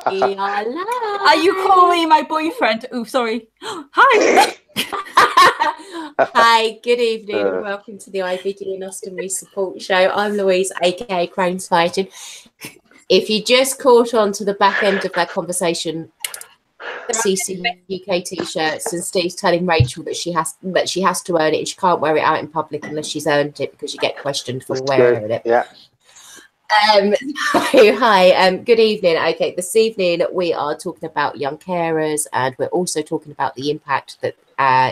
Are you calling me my boyfriend? Oh, sorry. Hi. Hi, good evening, and welcome to the IBD Ostomy support show. I'm Louise, aka Crohn's Fighting. If you just caught on to the back end of that conversation, CC UK t-shirts, and Steve's telling Rachel that she has to earn it, and she can't wear it out in public unless she's earned it, because you get questioned for wearing it. Yeah. Hi, good evening. Okay, this evening we are talking about young carers, and we're also talking about the impact that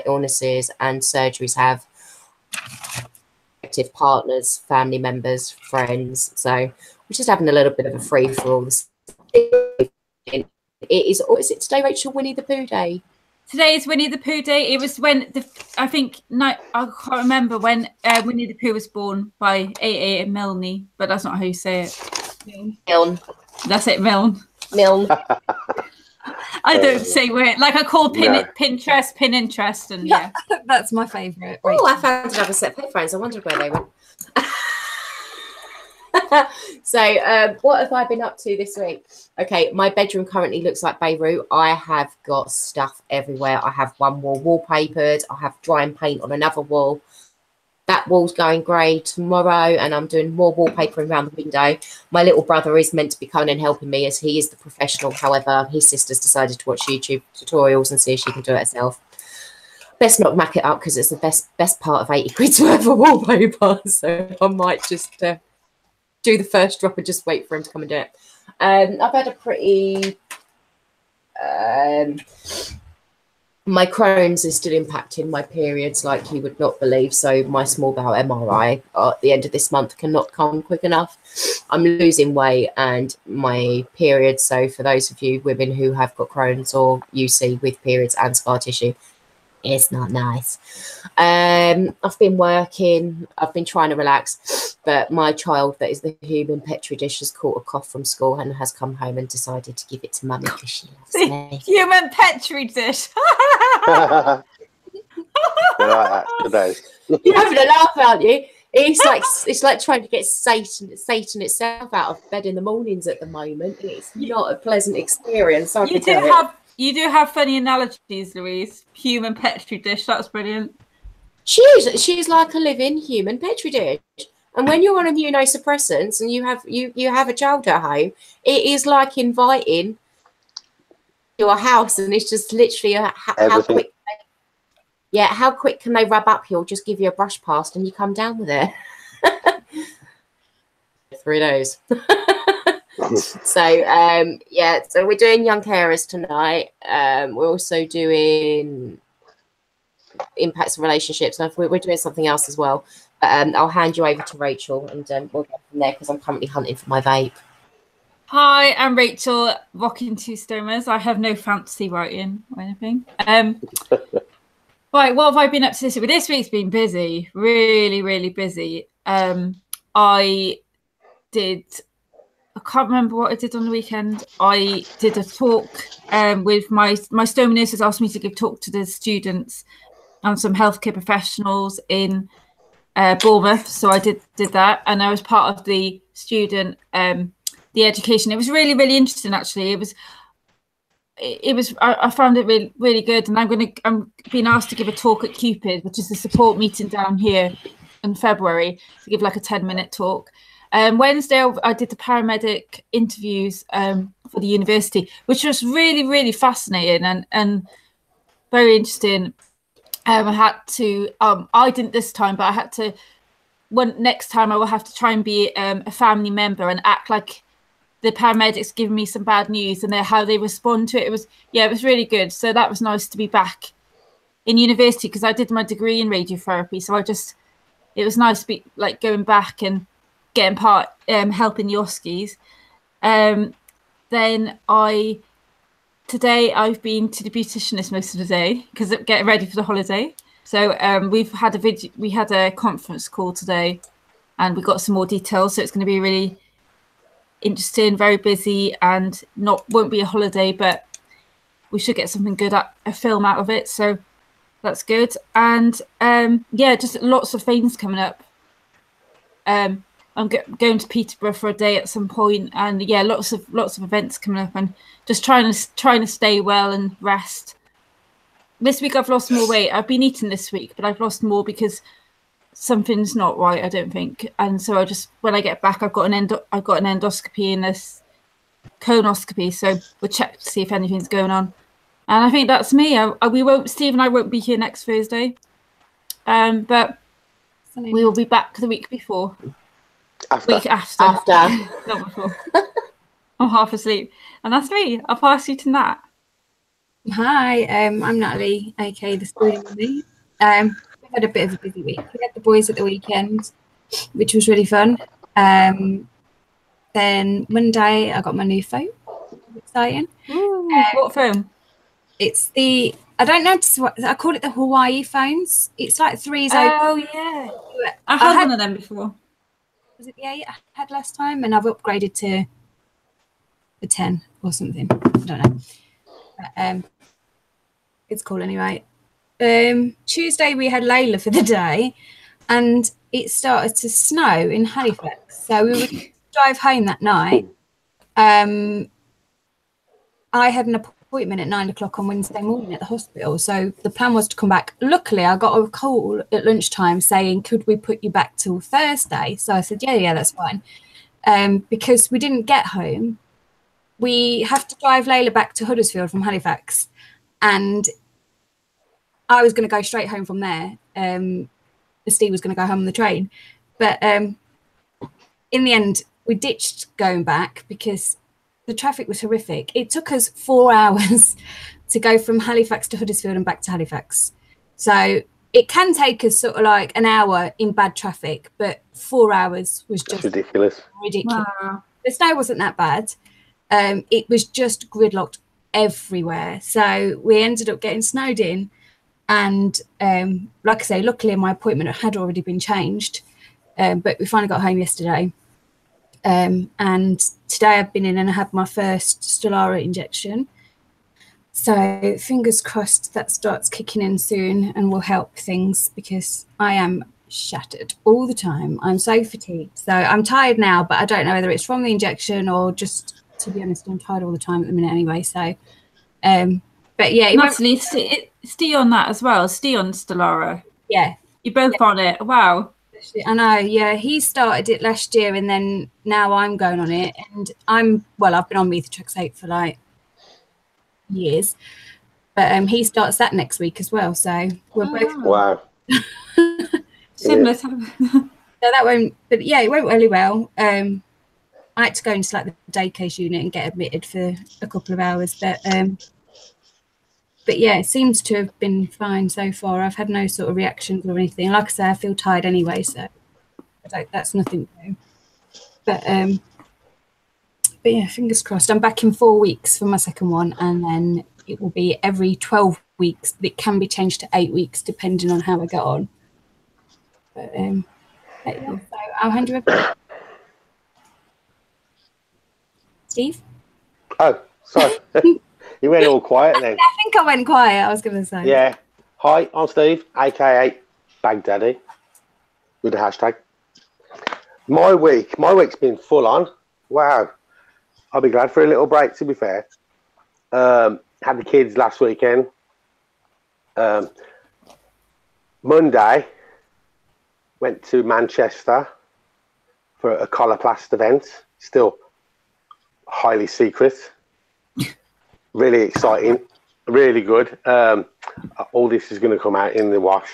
illnesses and surgeries have active partners, family members, friends. So we're just having a little bit of a free for all. It is it today, Rachel, Winnie the Pooh Day? Today is Winnie the Pooh Day. It was when I can't remember when Winnie the Pooh was born by A.A. Milne, but that's not how you say it. Milne. That's it, Milne. Milne. I don't say weird. Like I call Pinterest, and yeah. That's my favourite. Oh, I found another set of headphones. I wondered where they went. So what have I been up to this week? Okay, my bedroom currently looks like Beirut. I have got stuff everywhere. I have one wall wallpapered. I have drying paint on another wall. That wall's going grey tomorrow, and I'm doing more wallpapering around the window. My little brother is meant to be coming and helping me, as he is the professional. However, his sister's decided to watch YouTube tutorials and see if she can do it herself. Best not mack it up, because it's the best part of 80 quid's worth of wallpaper. So I might just do the first drop and just wait for him to come and do it. I've had a pretty... my Crohn's is still impacting my periods like you would not believe. So my small bowel MRI at the end of this month cannot come quick enough. I'm losing weight and my periods. So for those of you women who have got Crohn's or UC with periods and scar tissue, it's not nice. I've been working. I've been trying to relax, but my child, that is the human petri dish, has caught a cough from school and has come home and decided to give it to mummy because she loves me. Human petri dish. Like that today. You're having a laugh, aren't you? It's like trying to get Satan itself out of bed in the mornings at the moment. It's not a pleasant experience. You do have funny analogies, Louise. Human petri dish. That's brilliant. She's like a living human petri dish. And when you're on immunosuppressants and you have a child at home, it is like inviting your house, and it's just literally how quick. Yeah, how quick can they rub up you or just give you a brush past and you come down with it? 3 days. So so we're doing young carers tonight. We're also doing impacts of relationships, and we're doing something else as well. I'll hand you over to Rachel, and we'll go from there because I'm currently hunting for my vape. Hi, I'm Rachel, rocking 2 stomas. I have no fancy writing or anything. Right, what have I been up to this week? Well, this week's been busy, really, really busy. I can't remember what I did on the weekend. I did a talk with my stoma nurse has asked me to give talk to the students and some healthcare professionals in Bournemouth. So I did that, and I was part of the student the education. It was really, really interesting, actually. I found it really, really good, and I'm being asked to give a talk at Cupid, which is the support meeting down here in February, to give like a 10-minute talk. Wednesday, I did the paramedic interviews for the university, which was really, really fascinating and very interesting. I had to, I didn't this time, but I had to, next time I will have to try and be a family member and act like the paramedics giving me some bad news and how they respond to it. It was really good. So that was nice to be back in university, because I did my degree in radiotherapy. So it was nice to be like going back and getting part, helping the Oskies. Then today I've been to the beauticianist most of the day because getting ready for the holiday. So we had a conference call today, and we got some more details. So it's going to be really interesting, very busy, and won't be a holiday, but we should get something good, a film out of it. So that's good. And just lots of things coming up. I'm going to Peterborough for a day at some point, and yeah, lots of events coming up, and just trying to stay well and rest. This week I've lost more weight. I've been eating this week, but I've lost more because something's not right, I don't think. And so when I get back, I've got an endoscopy and this colonoscopy, so we'll check to see if anything's going on. And I think that's me. Steve and I won't be here next Thursday, but we will be back the week before. Week after. Not before. I'm half asleep. And that's me. I'll pass you to Nat. Hi, I'm Natalie, aka the Story Mummy. We've had a bit of a busy week. We had the boys at the weekend, which was really fun. Then Monday, I got my new phone. Exciting. Ooh, what phone? It's I don't know, I call it the Hawaii phones. It's like 3s. Oh, yeah. I had one of them before. Was it the 8 I had last time? And I've upgraded to the 10 or something. I don't know. But, it's cool anyway. Tuesday we had Layla for the day, and it started to snow in Halifax. So we would drive home that night. I had an appointment at 9 o'clock on Wednesday morning at the hospital. So the plan was to come back. Luckily, I got a call at lunchtime saying, could we put you back till Thursday? So I said, yeah, that's fine. Because we didn't get home. We have to drive Layla back to Huddersfield from Halifax. And I was going to go straight home from there. Steve was going to go home on the train. But in the end, we ditched going back because the traffic was horrific. It took us 4 hours to go from Halifax to Huddersfield and back to Halifax. So it can take us sort of like an hour in bad traffic, but 4 hours was just ridiculous. Wow. The snow wasn't that bad. It was just gridlocked everywhere. So we ended up getting snowed in. And like I say, luckily my appointment had already been changed. But we finally got home yesterday. And today I've been in and I had my first Stelara injection. So fingers crossed that starts kicking in soon and will help things, because I am shattered all the time. I'm so fatigued. So I'm tired now, but I don't know whether it's from the injection or just, to be honest, I'm tired all the time at the minute anyway. So, but yeah. Natalie, stay on that as well. Stay on Stelara. Yeah. You're both on it. Wow. I know, yeah. He started it last year, and then now I'm going on it. And I've been on methotrexate for like years, but he starts that next week as well. So we're both. Wow. Similar. So that won't. But yeah, it went really well. I had to go into like the day case unit and get admitted for a couple of hours, but yeah, it seems to have been fine so far. I've had no sort of reactions or anything. Like I say, I feel tired anyway, so that's nothing new. But yeah, fingers crossed. I'm back in 4 weeks for my second one, and then it will be every 12 weeks, but it can be changed to 8 weeks depending on how I get on. But yeah, so I'll hand you over. Steve? Oh, sorry. You went all quiet then. I think I went quiet, I was going to say. Yeah. Hi, I'm Steve, a.k.a. Baghdaddy, with the hashtag. My week's been full on. Wow. I'll be glad for a little break, to be fair. Had the kids last weekend. Monday, went to Manchester for a coloplast event. Still highly secret. Really exciting, really good. All this is going to come out in the wash.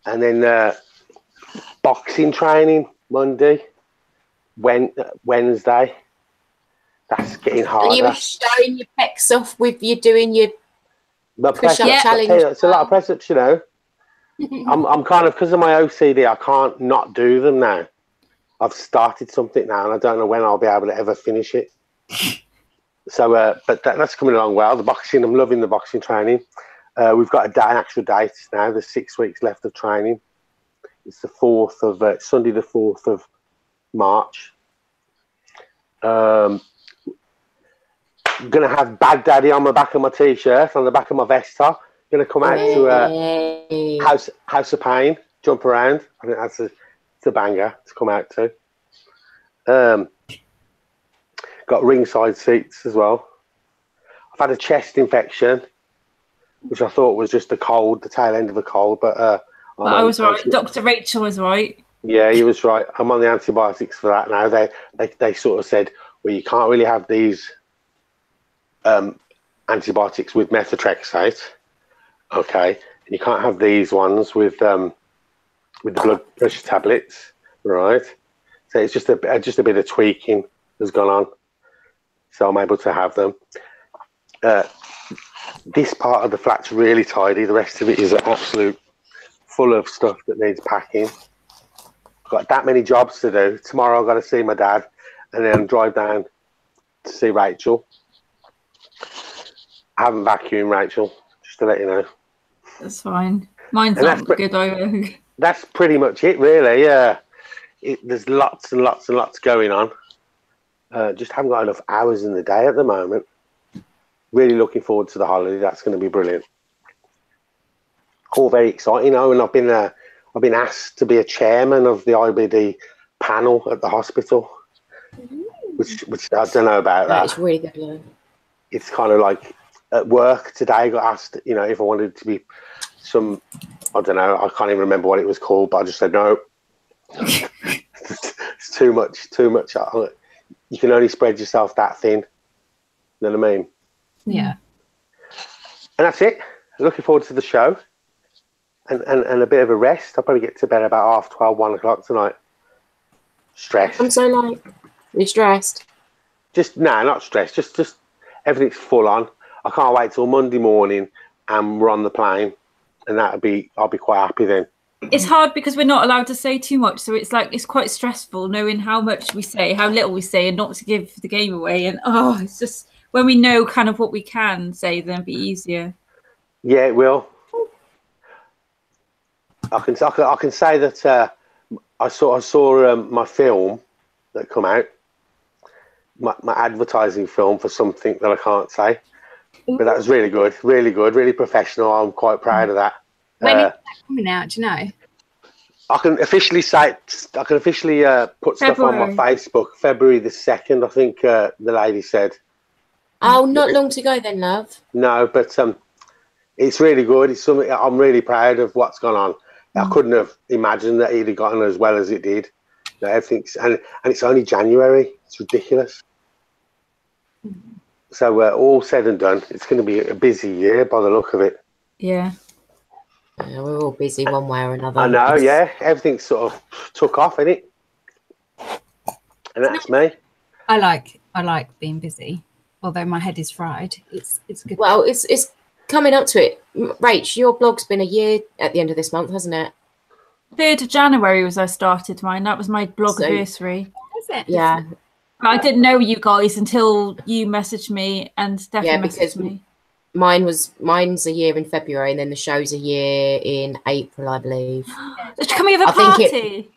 And then boxing training Monday, Wednesday. That's getting harder. And you were showing your pecs off with you doing your push-up challenge. It's a lot of press-ups, you know. I'm kind of, because of my OCD, I can't not do them now. I've started something now, and I don't know when I'll be able to ever finish it. So, but that's coming along well. The boxing, I'm loving the boxing training. We've got an actual date now. There's 6 weeks left of training. It's the 4th of Sunday, the 4th of March. I'm gonna have Baghdaddy on the back of my t-shirt, on the back of my vest top. Gonna come out to House of Pain, jump around. I think it's a banger to come out to. Got ringside seats as well. I've had a chest infection, which I thought was just a cold, the tail end of a cold, but I was right. Dr. Rachel was right. Yeah, he was right. I'm on the antibiotics for that now. They sort of said, well, you can't really have these antibiotics with methotrexate, okay, and you can't have these ones with the blood pressure tablets, right? So it's just a bit of tweaking has gone on, so I'm able to have them. This part of the flat's really tidy. The rest of it is absolute full of stuff that needs packing. I've got that many jobs to do. Tomorrow I've got to see my dad and then drive down to see Rachel. I haven't vacuumed, Rachel, just to let you know. That's fine. Mine's not good either. That's pretty much it, really, yeah. There's lots and lots and lots going on. Just haven't got enough hours in the day at the moment. Really looking forward to the holiday. That's going to be brilliant. All very exciting, and I've been asked to be a chairman of the IBD panel at the hospital, which I don't know about that. It's really good. It's kind of like at work today. I got asked, if I wanted to be I don't know. I can't even remember what it was called, but I just said no. It's too much. You can only spread yourself that thin. You know what I mean? Yeah. And that's it. Looking forward to the show. And a bit of a rest. I'll probably get to bed about 12:30, 1 o'clock tonight. Stressed. I'm so like, you're stressed. Not stressed. Just everything's full on. I can't wait till Monday morning and we're on the plane, and I'll be quite happy then. It's hard because we're not allowed to say too much, so it's quite stressful knowing how much we say, how little we say, and not to give the game away. And it's just when we know kind of what we can say, then it'll be easier. Yeah, it will. I can say that I saw my film that come out, my advertising film for something that I can't say, but that was really good, really professional. I'm quite proud of that. When is that coming out? Do you know? I can officially put stuff on my Facebook. February the 2nd, I think the lady said. Oh, not long to go then, love. No, but it's really good. It's something I'm really proud of what's gone on. I couldn't have imagined that it'd have gotten as well as it did. Everything's and it's only January. It's ridiculous. So all said and done, it's going to be a busy year by the look of it. Yeah. Yeah, we're all busy one way or another. I know, yeah. Everything sort of took off, innit? And that's me. I like being busy, although my head is fried. It's good. Well, it's coming up to it. Rach, your blog's been a year at the end of this month, hasn't it? 3rd of January was I started mine. That was my blog anniversary. Is it? Yeah. I didn't know you guys until you messaged me and Stephanie messaged me. Mine's a year in February, and then the show's a year in April, I believe. Can we have a party?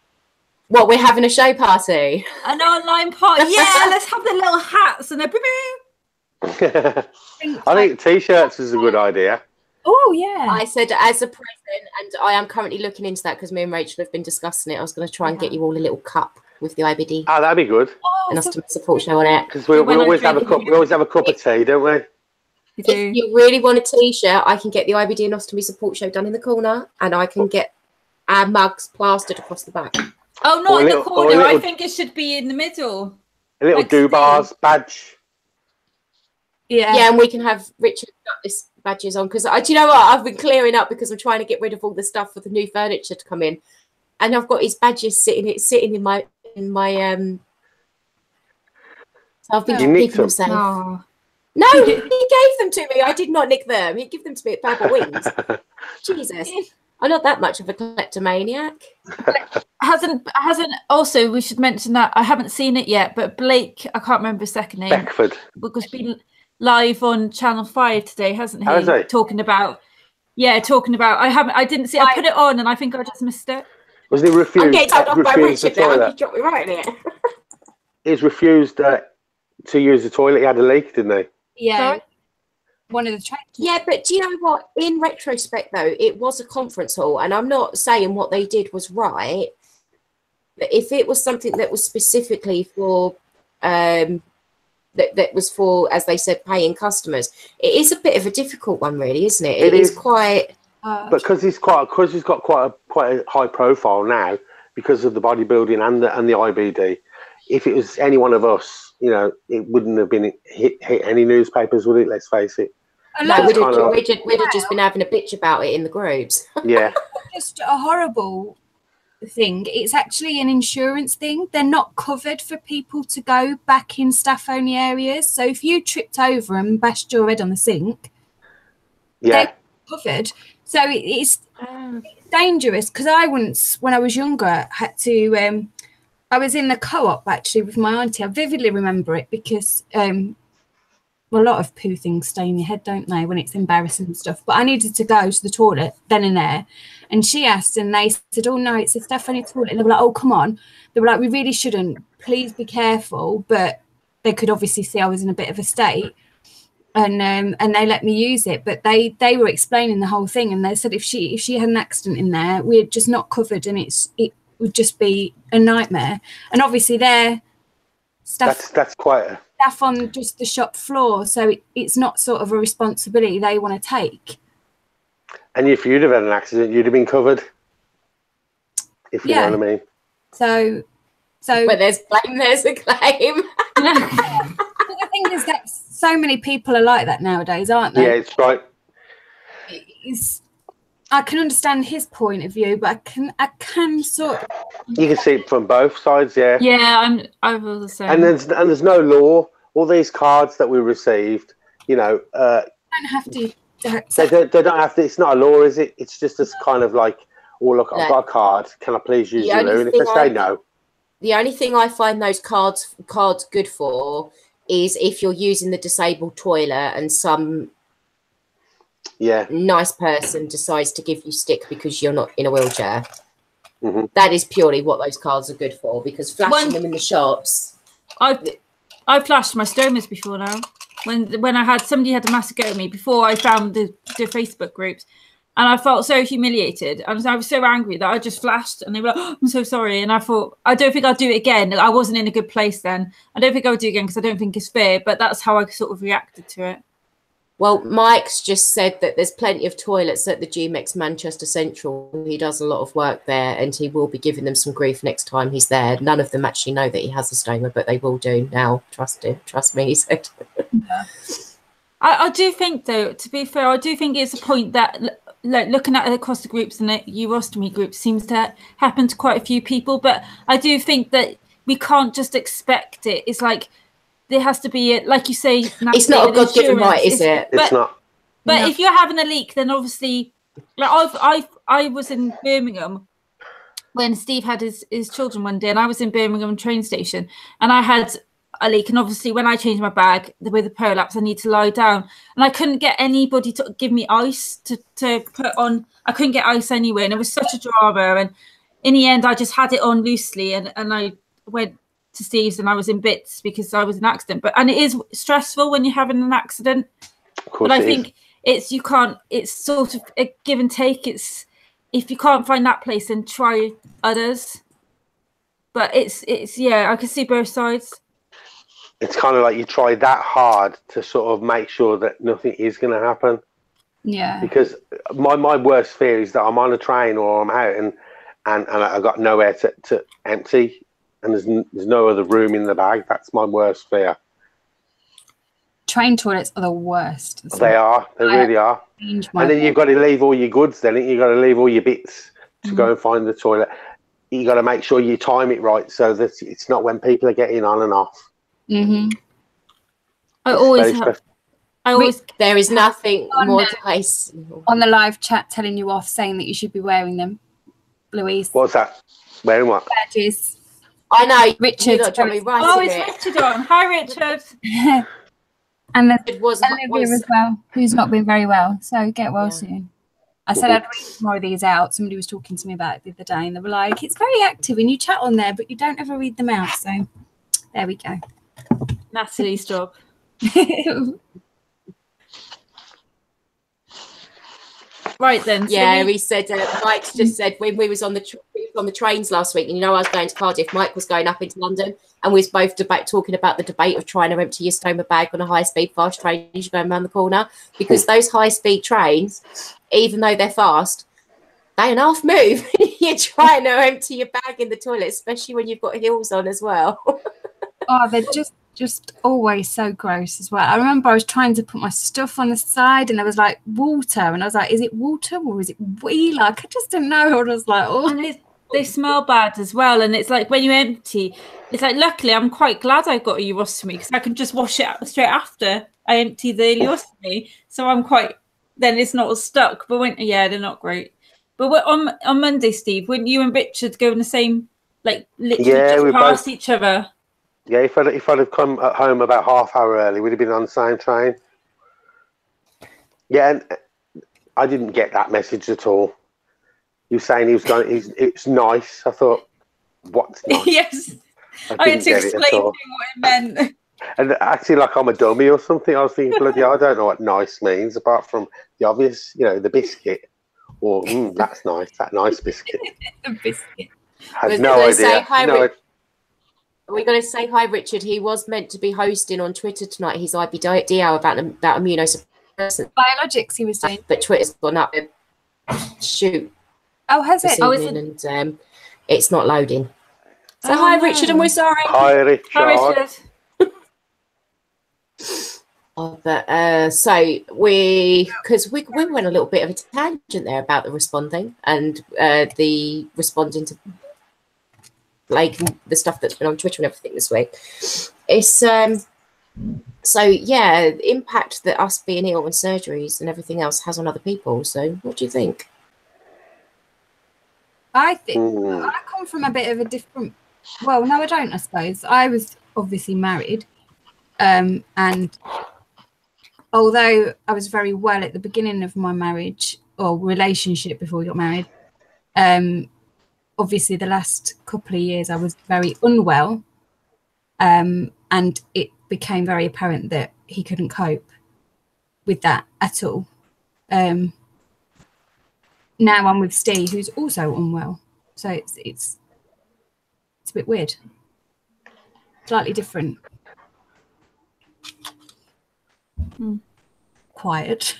What, we're having a show party? An online party? Yeah, let's have the little hats and a I think T-shirts is a good idea. Oh, yeah. I said as a present, and I am currently looking into that because me and Rachel have been discussing it. I was going to try and get you all a little cup with the IBD. Oh, that'd be good. And Ostomy support show on it. Because we always have a cup. We always have a cup of tea, don't we? If you really want a T-shirt, I can get the IBD and Ostomy support show done in the corner, and I can get our mugs plastered across the back. Oh, not in the corner. I think it should be in the middle. A little do-bars badge. Yeah, and we can have Richard this badges on, because do you know what? I've been clearing up because I'm trying to get rid of all the stuff for the new furniture to come in, and I've got his badges sitting in my. So I've been keeping them safe. Oh. No, he gave them to me. I did not nick them. He gave them to me at Purple Wings. Jesus, I'm not that much of a kleptomaniac. Hasn't also, we should mention that I haven't seen it yet, but Blake, I can't remember his second name. Beckford. Because been live on Channel 5 today, hasn't he? Has he? Talking about I didn't see, I put it on and I think I just missed it. Was he refused? I'm getting told off by Richard now. You dropped me right in it. He was refused to use the toilet. He had a leak, didn't he? Yeah. Sorry? One of the tracks. Yeah, but do you know what? In retrospect, though, it was a conference hall, and I'm not saying what they did was right, But if it was something that was specifically for that was for, as they said, paying customers, it is a bit of a difficult one, really, isn't it? It is quite. Because he's got quite a high profile now because of the bodybuilding and the IBD. If it was any one of us, you know, it wouldn't have been hit any newspapers, would it? Let's face it. No, we'd have just been having a bitch about it in the groups. Yeah. Just a horrible thing. It's actually an insurance thing. They're not covered for people to go back in staff-only areas. So if you tripped over and bashed your head on the sink, they're covered. So it's dangerous. Because I once, when I was younger, had to... I was in the co-op, actually, with my auntie. I vividly remember it because... well, a lot of poo things stay in your head, don't they, when it's embarrassing and stuff. But I needed to go to the toilet then and there. And she asked, and they said, oh, no, it's a staff-only toilet. And they were like, oh, come on. They were like, we really shouldn't. Please be careful. But they could obviously see I was in a bit of a state. And they let me use it. But they were explaining the whole thing. And they said if she had an accident in there, we're just not covered. And it would just be a nightmare. And obviously their staff... That's quite a... staff on just the shop floor, so it's not sort of a responsibility they want to take. And if you'd have had an accident, you'd have been covered, if you know what I mean. So where there's blame, there's a claim. The thing is that so many people are like that nowadays, aren't they? Yeah, it's right. I can understand his point of view, but I can sort of... You can see it from both sides, yeah. Yeah, I was the same. And there's no law. All these cards that we received, you know... don't have to... They don't have to... It's not a law, is it? It's just this kind of like, oh, look, I've got a card. Can I please use your loo? And if they say no... The only thing I find those cards good for is if you're using the disabled toilet and some... nice person decides to give you stick because you're not in a wheelchair. Mm-hmm. That is purely what those cards are good for, because flashing them in the shops... I flashed my stomas before now. When I had somebody had a massive go at me before I found the Facebook groups, and I felt so humiliated, and I was so angry that I just flashed, and they were like, oh, I'm so sorry. And I thought, I don't think I'll do it again. I wasn't in a good place then. I don't think I'll do it again because I don't think it's fair, but that's how I sort of reacted to it. Well, Mike's just said that there's plenty of toilets at the GMX Manchester Central. He does a lot of work there, and he will be giving them some grief next time he's there. None of them actually know that he has a stoma, but they will do now. Trust me, he said. Yeah. I do think, though, to be fair, I do think it's a point that, like, looking at it across the groups and the Ostomy group seems to happen to quite a few people. But I do think that we can't just expect it. It's like... there has to be, like you say... It's not a God-given right, is it? It's not. But if you're having a leak, then obviously... Like I was in Birmingham when Steve had his children one day, and I was in Birmingham train station, and I had a leak. And obviously, when I changed my bag with the prolapse, I need to lie down. And I couldn't get anybody to give me ice to put on. I couldn't get ice anywhere, and it was such a drama. And in the end, I just had it on loosely, and I went... to Steve's, and I was in bits because I was in an accident. And it is stressful when you're having an accident. Of course, but I think it's sort of a give and take. It's if you can't find that place, then try others. But it's I can see both sides. It's kind of like you try that hard to sort of make sure that nothing is going to happen. Yeah. Because my worst fear is that I'm on a train or I'm out and I've got nowhere to empty. And there's no other room in the bag. That's my worst fear. Train toilets are the worst. They are. They really are. And then you've got to leave all your goods. Then you've got to leave all your bits to go and find the toilet. You got to make sure you time it right so that it's not when people are getting on and off. Mm-hmm. There is nothing more to place on the live chat telling you off, saying that you should be wearing them, Louise. What's that? Wearing what? Badges. I know, Richard. It's Richard on. Hi, Richard. And there's Olivia as well, who's not been very well. So get well soon. I said I'd read more of these out. Somebody was talking to me about it the other day, and they were like, "It's very active, and you chat on there, but you don't ever read them out." So there we go. Natalie, stop. Right then. Yeah, he said, Mike just said when we was on the trains last week, and I was going to Cardiff, Mike was going up into London, and we was both talking about the debate of trying to empty your stoma bag on a high-speed fast train as you're going around the corner, because those high-speed trains, even though they're fast, they ain't half move. You're trying to empty your bag in the toilet, especially when you've got heels on as well. Oh, they're just always so gross as well. I remember I was trying to put my stuff on the side and there was like water, and I was like, is it water or is it wee? Like, I just didn't know. I was like, oh. And they smell bad as well. And it's like when you empty, it's like, luckily, I'm quite glad I got a urostomy because I can just wash it out straight after I empty the urostomy. So I'm quite, then it's not stuck. But they're not great. But on Monday, Steve, wouldn't you and Richard go in the same, like, literally just past each other? Yeah, if I'd have come at home about half hour early, we'd have been on the same train. Yeah, and I didn't get that message at all. He was saying he was going. It's nice. I thought, what's nice? Yes, I had to explain to him what it meant. And acting like I'm a dummy or something. I was thinking, bloody, I don't know what nice means apart from the obvious, the biscuit. Or that's nice. That nice biscuit. The biscuit. Had no idea. We're going to say hi, Richard. He was meant to be hosting on Twitter tonight his IBD Hour about immunosuppressants. Biologics he was doing. But Twitter's gone up. Shoot. Oh, has it? Oh, is it? And it's not loading. So hi, Richard, and we're sorry. Hi, Richard. Hi, Richard. Because we went a little bit of a tangent there about the responding and the responding to like the stuff that's been on Twitter and everything this week. It's so yeah, the impact that us being ill and surgeries and everything else has on other people. So what do you think? I think I come from a bit of a different, well, no, I don't, I suppose. I was obviously married, and although I was very well at the beginning of my marriage or relationship before we got married, obviously the last couple of years I was very unwell, and it became very apparent that he couldn't cope with that at all. Now I'm with Steve, who's also unwell, so it's a bit weird, slightly different. Quiet.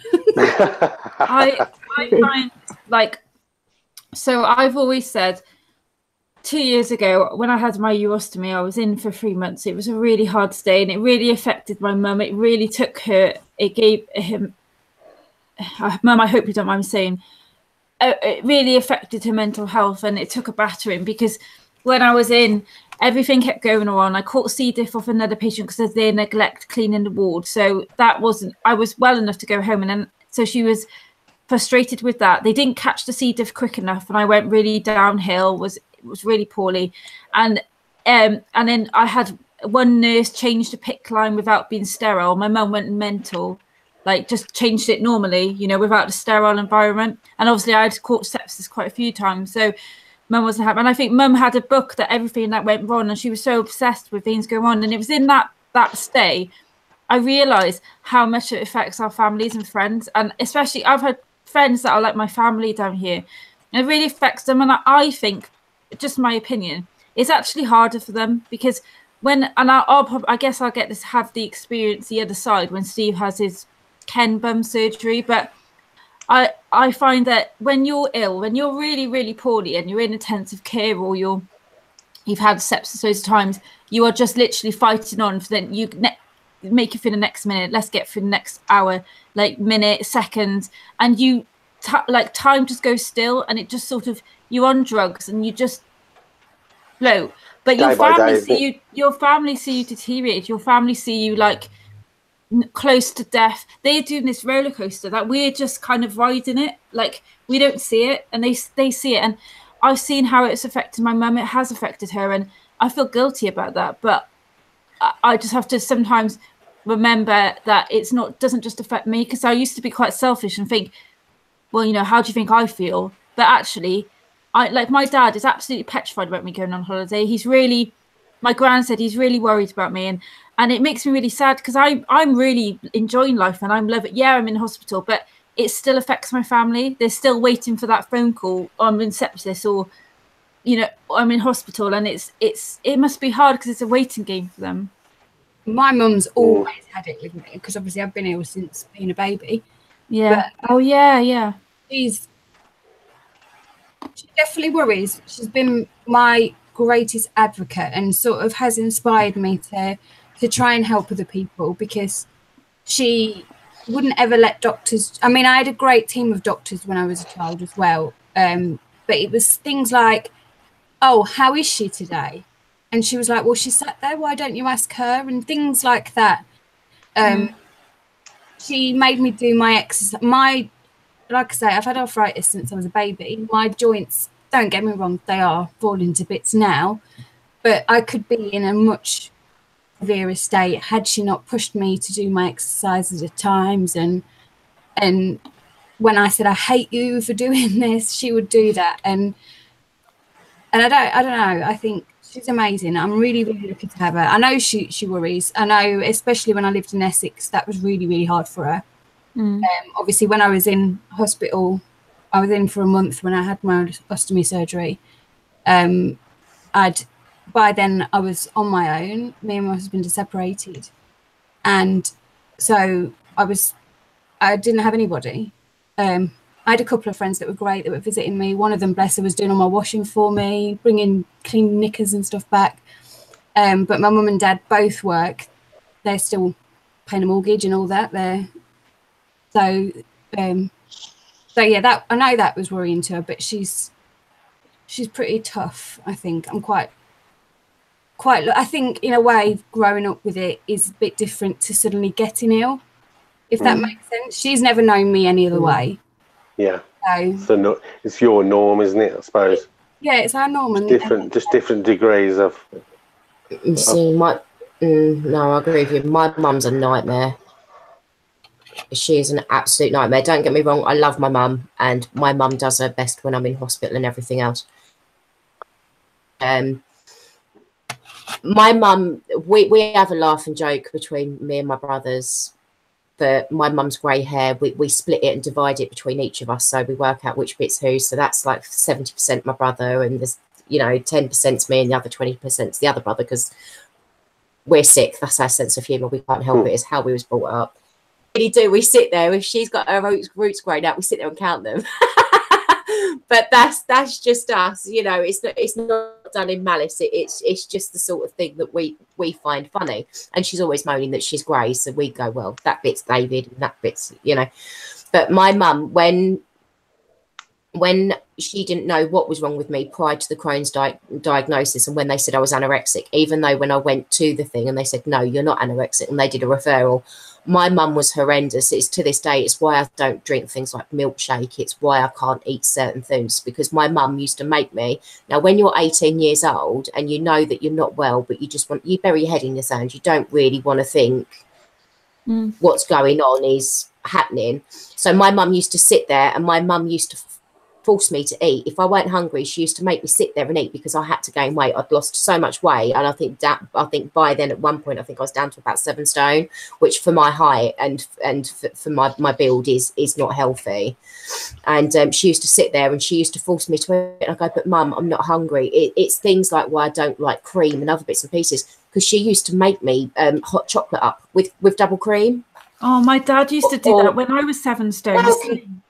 I find so I've always said 2 years ago when I had my urostomy, I was in for 3 months. It was a really hard stay and it really affected my mum. It really took her, it gave him, Mum, I hope you don't mind me saying, it really affected her mental health and it took a battering because when I was in, everything kept going on. I caught C. diff off another patient because of their neglect cleaning the ward. So that wasn't, I was well enough to go home. And then, so she was frustrated with that. They didn't catch the C. diff quick enough. And I went really downhill, was really poorly. And then I had one nurse change the PICC line without being sterile. My mum went mental, like just changed it normally, without the sterile environment. And obviously I had caught sepsis quite a few times. So Mum wasn't happy. And I think Mum had a book that everything that went wrong and she was so obsessed with things going on. And it was in that stay, I realised how much it affects our families and friends. And especially I've had friends that are like my family down here. And it really affects them. And I think, just my opinion, it's actually harder for them because I guess I'll get to have the experience the other side when Steve has his Ken bum surgery. But I find that when you're ill, when you're really, really poorly and you're in intensive care or you've had sepsis those times, you are just literally fighting on for then you make it through the next minute. Let's get through the next hour, like minute, seconds. And time just goes still and it just sort of, you're on drugs and you just float. But your family see you deteriorate. Your family see you like close to death. They're doing this roller coaster that we're just kind of riding it, like we don't see it and they see it. And I've seen how it's affected my mum. It has affected her and I feel guilty about that, but I just have to sometimes remember that doesn't just affect me, because I used to be quite selfish and think, well, how do you think I feel? But actually my dad is absolutely petrified about me going on holiday. My gran said he's really worried about me, and it makes me really sad because I'm really enjoying life and I'm loving it. Yeah, I'm in hospital, but it still affects my family. They're still waiting for that phone call. I'm in sepsis, or I'm in hospital, and it must be hard because it's a waiting game for them. My mum's always had it with me because obviously I've been ill since being a baby. Yeah. But, yeah. She definitely worries. She's been my greatest advocate and sort of has inspired me to try and help other people, because she wouldn't ever let doctors. I mean, I had a great team of doctors when I was a child as well. But it was things like, oh, how is she today? And she was like, well, she sat there. Why don't you ask her? And things like that. She made me do my exercise. Like I say, I've had arthritis since I was a baby. My joints, don't get me wrong, they are falling to bits now. But I could be in a much severer state had she not pushed me to do my exercises at times. And when I said, I hate you for doing this, she would do that. And I don't know. I think she's amazing. I'm really, really lucky to have her. I know she worries. I know, especially when I lived in Essex, that was really, really hard for her. Obviously, when I was in hospital, I was in for a month when I had my ostomy surgery. By then I was on my own. Me and my husband are separated, and so I didn't have anybody. I had a couple of friends that were great that were visiting me. One of them, bless her, was doing all my washing for me, bringing clean knickers and stuff back. But my mum and dad both work. They're still paying a mortgage and all that. So yeah, that I know that was worrying to her, but she's pretty tough. I think I'm quite. I think in a way, growing up with it is a bit different to suddenly getting ill, if that makes sense. She's never known me any other way. Yeah. So it's your norm, isn't it? I suppose. Yeah, it's our norm. It's different degrees of. You see, no, I agree with you. My mum's a nightmare. She is an absolute nightmare. Don't get me wrong, I love my mum, and my mum does her best when I'm in hospital and everything else. My mum, we have a laugh and joke between me and my brothers. But my mum's grey hair, we split it and divide it between each of us, so we work out which bit's who. So that's like 70% my brother, and there's 10%'s me, and the other 20%'s the other brother, because we're sick. That's our sense of humour. We can't help it. It's how we was brought up. We sit there, if she's got her roots growing out, we sit there and count them. But that's just us, it's not done in malice. It's just the sort of thing that we find funny. And she's always moaning that she's grey, so we go, well, that bit's David and that bit's But my mum, when she didn't know what was wrong with me prior to the Crohn's diagnosis, and when they said I was anorexic, even though when I went to the thing and they said, no, you're not anorexic, and they did a referral, my mum was horrendous. It's to this day, it's why I don't drink things like milkshake. It's why I can't eat certain foods, because my mum used to make me. Now, when you're 18 years old and you know that you're not well, but you bury your head in the sand, you don't really want to think what's going on is happening. So my mum used to sit there, and my mum used to force me to eat. If I weren't hungry, she used to make me sit there and eat, because I had to gain weight. I'd lost so much weight, and I think by then, at one point, I think I was down to about 7 stone, which for my height and for my build is not healthy. And she used to sit there and she used to force me to eat. I go, but Mum, I'm not hungry. It's things like why I don't like cream and other bits and pieces, because she used to make me hot chocolate up with double cream. Oh, my dad used to do that when I was 7 stone.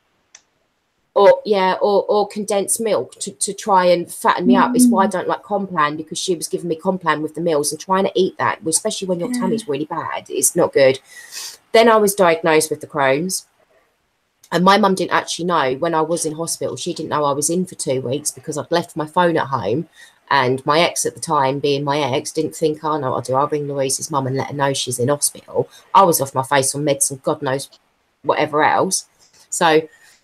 Or condensed milk to try and fatten me up. It's why I don't like Complan, because she was giving me Complan with the meals, and trying to eat that, especially when your tummy's really bad, it's not good. Then I was diagnosed with the Crohn's, and my mum didn't actually know when I was in hospital. She didn't know I was in for 2 weeks, because I'd left my phone at home, and my ex at the time, being my ex, didn't think, oh, no, I'll ring Louise's mum and let her know she's in hospital. I was off my face on meds and God knows whatever else. So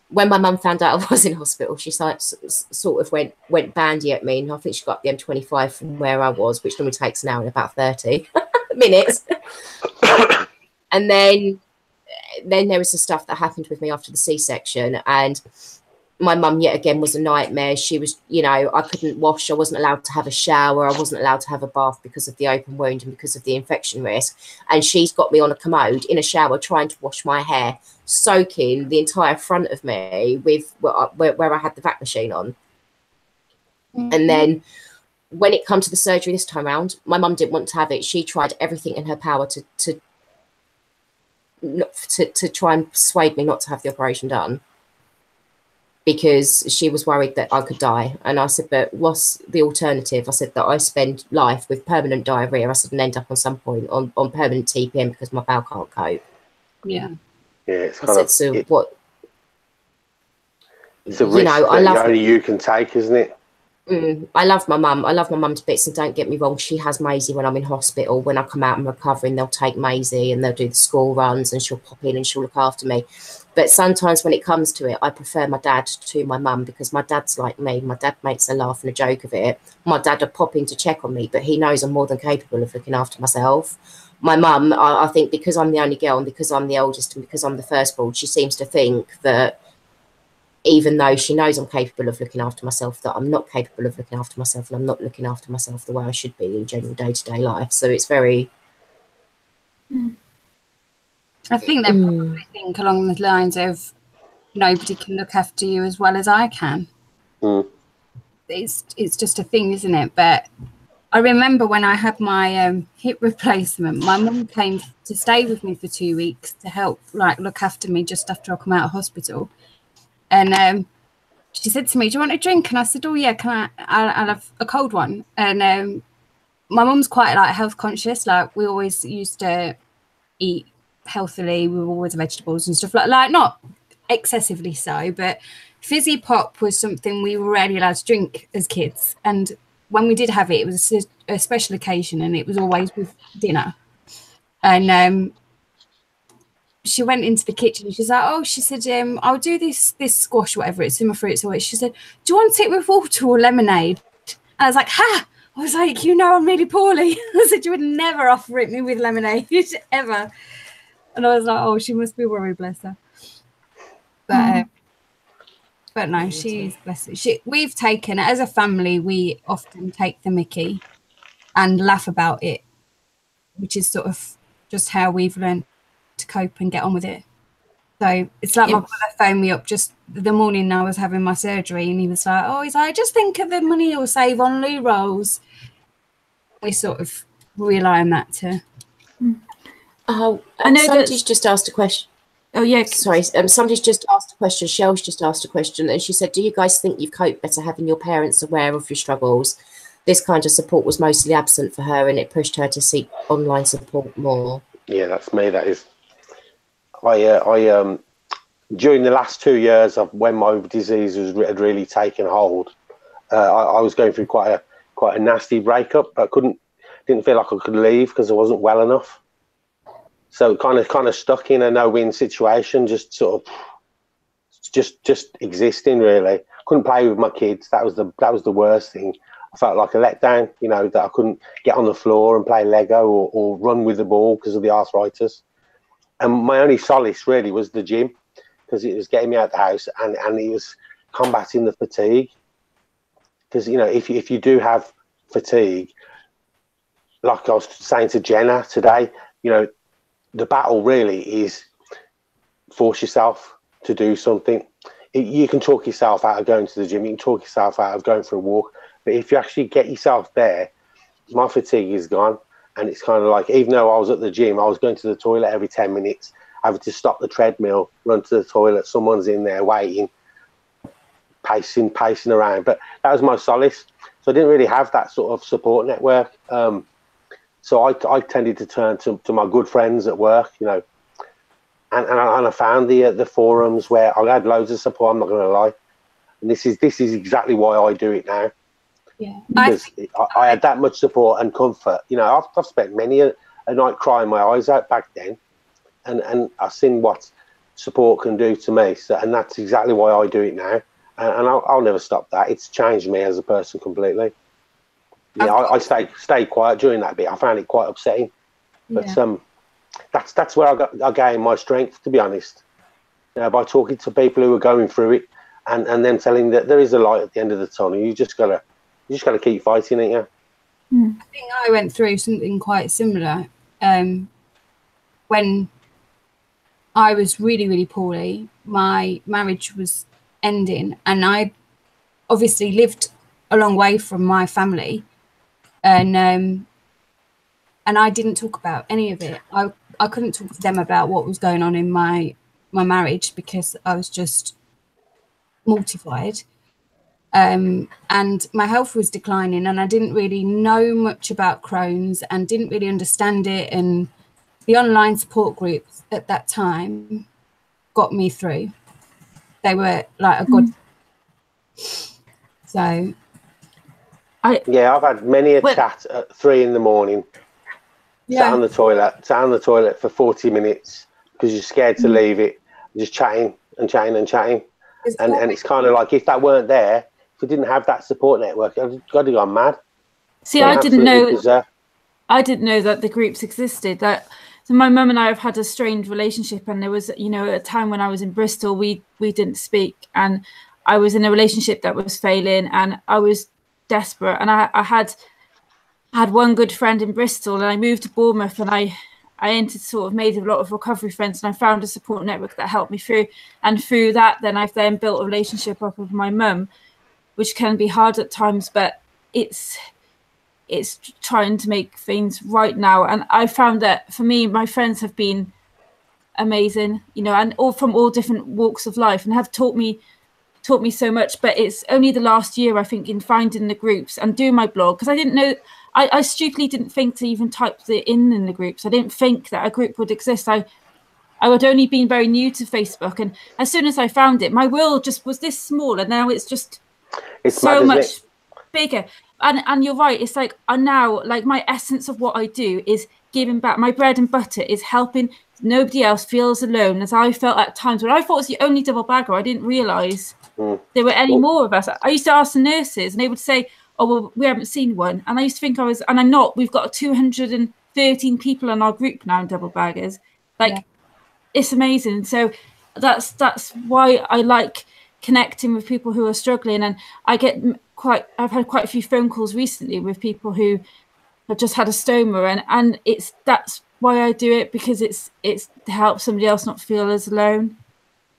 when my mum found out I was in hospital, she sort of went bandy at me, and I think she got up the M25 from where I was, which normally takes an hour and about 30 minutes. And then there was the stuff that happened with me after the C-section, and my mum yet again was a nightmare. She was, you know, I couldn't wash. I wasn't allowed to have a shower. I wasn't allowed to have a bath because of the open wound and because of the infection risk. And she's got me on a commode in a shower trying to wash my hair, soaking the entire front of me with where I had the vac machine on. And then when it come to the surgery this time around, my mum didn't want to have it. She tried everything in her power to try and persuade me not to have the operation done, because she was worried that I could die. And I said, but what's the alternative? I said that I spend life with permanent diarrhea. I said, and end up on some point on permanent TPM because my bowel can't cope. Yeah. Yeah, it's kind of, so what? It's a risk that only you can take, isn't it? I love my mum. I love my mum to bits, and don't get me wrong, she has Maisie when I'm in hospital. When I come out and recovering, they'll take Maisie and they'll do the school runs and she'll pop in and she'll look after me. But sometimes when it comes to it, I prefer my dad to my mum, because my dad's like me. My dad makes a laugh and a joke of it. My dad will pop in to check on me, but he knows I'm more than capable of looking after myself. My mum, I think because I'm the only girl and because I'm the oldest and because I'm the firstborn, she seems to think that even though she knows I'm capable of looking after myself, that I'm not capable of looking after myself, and I'm not looking after myself the way I should be in general day-to-day life. So it's very... I think they probably think along the lines of, nobody can look after you as well as I can. It's just a thing, isn't it? But I remember when I had my hip replacement, my mum came to stay with me for 2 weeks to help, like, look after me just after I come out of hospital. And she said to me, do you want a drink? And I said, oh yeah, I'll have a cold one. And my mum's quite like health conscious. Like, we always used to eat healthily. We were always vegetables and stuff like not excessively so, but fizzy pop was something we were rarely allowed to drink as kids. And when we did have it, it was a special occasion, and it was always with dinner. And she went into the kitchen and she's like, oh, she said, I'll do this squash, whatever, it's in my fruit. So she said, do you want it with water or lemonade? And I was like, ha! I was like, you know, I'm really poorly. I said, you would never offer it me with lemonade, ever. And I was like, oh, she must be worried, bless her. But no, she's bless her. We've taken, as a family, we often take the mickey and laugh about it, which is sort of just how we've learned to cope and get on with it. So it's like my brother phoned me up just the morning I was having my surgery, and he was like, just think of the money you'll save on loo rolls. We sort of rely on that too. Oh, I know somebody's just asked a question. Oh yeah, sorry. Somebody's just asked a question. Shell's just asked a question, and she said, do you guys think you've coped better having your parents aware of your struggles? This kind of support was mostly absent for her, and it pushed her to seek online support more. Yeah, that's me. That is. I during the last 2 years of when my disease had really taken hold, I was going through quite a nasty breakup. I didn't feel like I could leave because I wasn't well enough. So kind of stuck in a no-win situation, just sort of just existing really. Couldn't play with my kids. That was the worst thing. I felt like a letdown, you know, that I couldn't get on the floor and play Lego or run with the ball because of the arthritis. And my only solace really was the gym, because it was getting me out of the house and it was combating the fatigue. Because, you know, if you do have fatigue, like I was saying to Jenna today, you know, the battle really is force yourself to do something. You can talk yourself out of going to the gym. You can talk yourself out of going for a walk. But if you actually get yourself there, my fatigue is gone. And it's kind of like, even though I was at the gym, I was going to the toilet every 10 minutes, having to stop the treadmill, run to the toilet, someone's in there waiting, pacing around. But that was my solace. So I didn't really have that sort of support network. So I tended to turn to my good friends at work, you know, and I found the forums where I had loads of support, I'm not going to lie. And this is exactly why I do it now. Yeah, because I had that much support and comfort. You know, I've spent many a night crying my eyes out back then, and I've seen what support can do to me. So, and that's exactly why I do it now, and I'll never stop that. It's changed me as a person completely. Yeah, I stayed quiet during that bit. I found it quite upsetting, but that's where I gained my strength, to be honest. You know, by talking to people who were going through it and them telling that there is a light at the end of the tunnel. You just gotta keep fighting it. Yeah. I think I went through something quite similar when I was really, really poorly. My marriage was ending, and I obviously lived a long way from my family, and I didn't talk about any of it. I couldn't talk to them about what was going on in my marriage because I was just mortified. And my health was declining, and I didn't really know much about Crohn's and didn't really understand it. And the online support groups at that time got me through. They were like a good. So, I've had many a chat at 3 a.m. Sat on the toilet for 40 minutes because you're scared to leave it, just chatting and chatting and chatting. And it's kind of like, if that weren't there, if we didn't have that support network, I'd have gone mad. See, I didn't know that the groups existed. So my mum and I have had a strained relationship, and there was, a time when I was in Bristol, we didn't speak, and I was in a relationship that was failing, and I was desperate, and I had one good friend in Bristol, and I moved to Bournemouth, and I made a lot of recovery friends, and I found a support network that helped me through. And through that, I've built a relationship up with my mum, which can be hard at times, but it's trying to make things right now. And I found that for me, my friends have been amazing, and all from all different walks of life, and have taught me so much. But it's only the last year, I think, in finding the groups and doing my blog, because I didn't know. I stupidly didn't think to even type it in the groups. I didn't think that a group would exist. I had only been very new to Facebook, and as soon as I found it, my world just was this small, and now it's so much bigger. And you're right. It's like now, like, my essence of what I do is giving back. My bread and butter is helping nobody else feels alone, as I felt at times when I thought I was the only double bagger. I didn't realise there were any more of us. I used to ask the nurses, and they would say, "Oh, well, we haven't seen one." And I used to think I was, and I'm not. We've got 213 people in our group now, double baggers. It's amazing. So that's why I like connecting with people who are struggling. And I've had quite a few phone calls recently with people who have just had a stoma, and that's why I do it, because it's to help somebody else not feel as alone.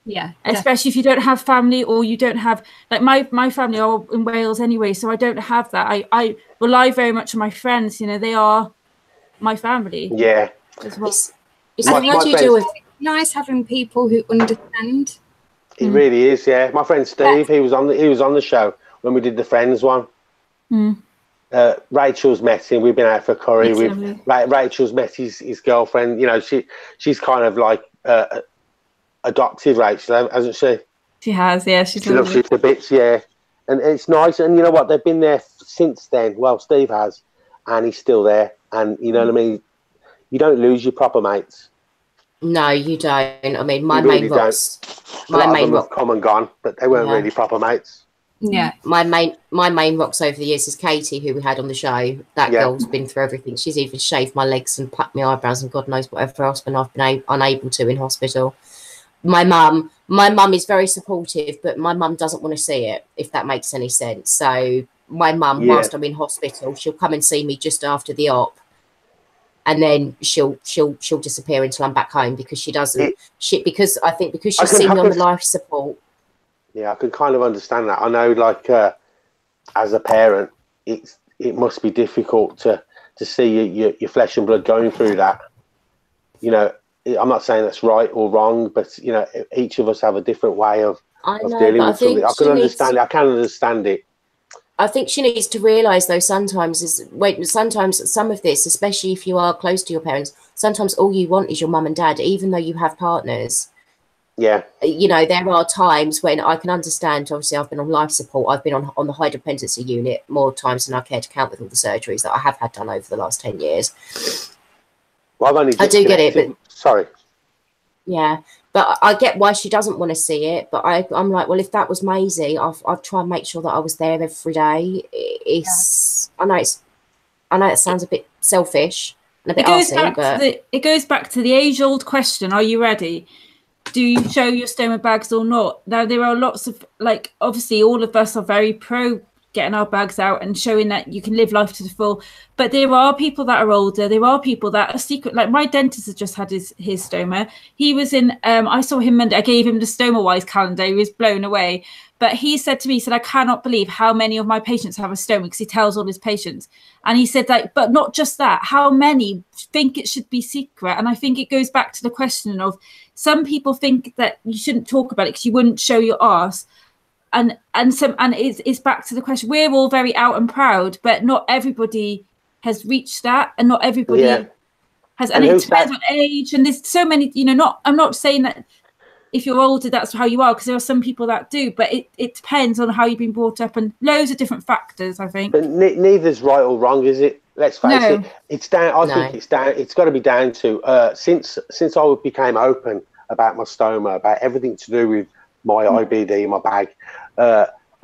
Yeah, especially if you don't have family, or you don't have, like, my family are in Wales anyway, so I don't have that. I rely very much on my friends. They are my family. Yeah, as well. How do you deal with? Nice having people who understand. It really is. Yeah, my friend Steve, he was on the show when we did the Friends one. Rachel's met him. We've been out for curry. Rachel's met his girlfriend. She's kind of like adopted Rachel, hasn't she? She has, yeah. She loves you to bits, yeah. And it's nice. And you know what? They've been there since then. Well, Steve has, and he's still there. And you know what I mean? You don't lose your proper mates. No, you don't. I mean, my main rocks have come and gone, but they weren't really proper mates. Yeah. My main rocks over the years is Katie, who we had on the show. That girl's been through everything. She's even shaved my legs and plucked my eyebrows and God knows whatever else when I've been unable to in hospital. My mum is very supportive, but my mum doesn't want to see it, if that makes any sense. So my mum, whilst I'm in hospital, she'll come and see me just after the op, and then she'll disappear until I'm back home, because she doesn't. Because she's seen me on the life support. Yeah, I can kind of understand that. I know, like, as a parent, it must be difficult to see your flesh and blood going through that. I'm not saying that's right or wrong, but each of us have a different way of dealing with something. I can understand it. I can understand it. I think she needs to realise, though, sometimes some of this, especially if you are close to your parents, sometimes all you want is your mum and dad, even though you have partners. Yeah. There are times when I can understand. Obviously, I've been on life support. I've been on the high dependency unit more times than I care to count, with all the surgeries that I have had done over the last 10 years. Well, I do get it, but sorry. Yeah, but I get why she doesn't want to see it. But I'm like, well, if that was Maisie, I'd try and make sure that I was there every day. I know it sounds a bit selfish and a bit arsey, but it goes back to the age-old question: are you ready? do you show your stoma bags or not? Now, there are lots of, like, obviously all of us are very pro getting our bags out and showing that you can live life to the full. But there are people that are older. There are people that are secret. Like my dentist has just had his stoma. He was in, I saw him Monday. I gave him the Stoma Wise calendar. He was blown away. But he said to me, he said, I cannot believe how many of my patients have a stoma, because he tells all his patients. And he said, like, but not just that, how many think it should be secret? And I think it goes back to the question of, some people think that you shouldn't talk about it because you wouldn't show your arse. And it's back to the question. We're all very out and proud, but not everybody has reached that, and not everybody has. And it depends on age. And there's so many. I'm not saying that if you're older, that's how you are, because there are some people that do. But it depends on how you've been brought up, and loads of different factors, I think. But neither's right or wrong, is it? Let's face it. It's down. I think it's down. It's got to be down to since I became open about my stoma, about everything to do with my IBD, my bag,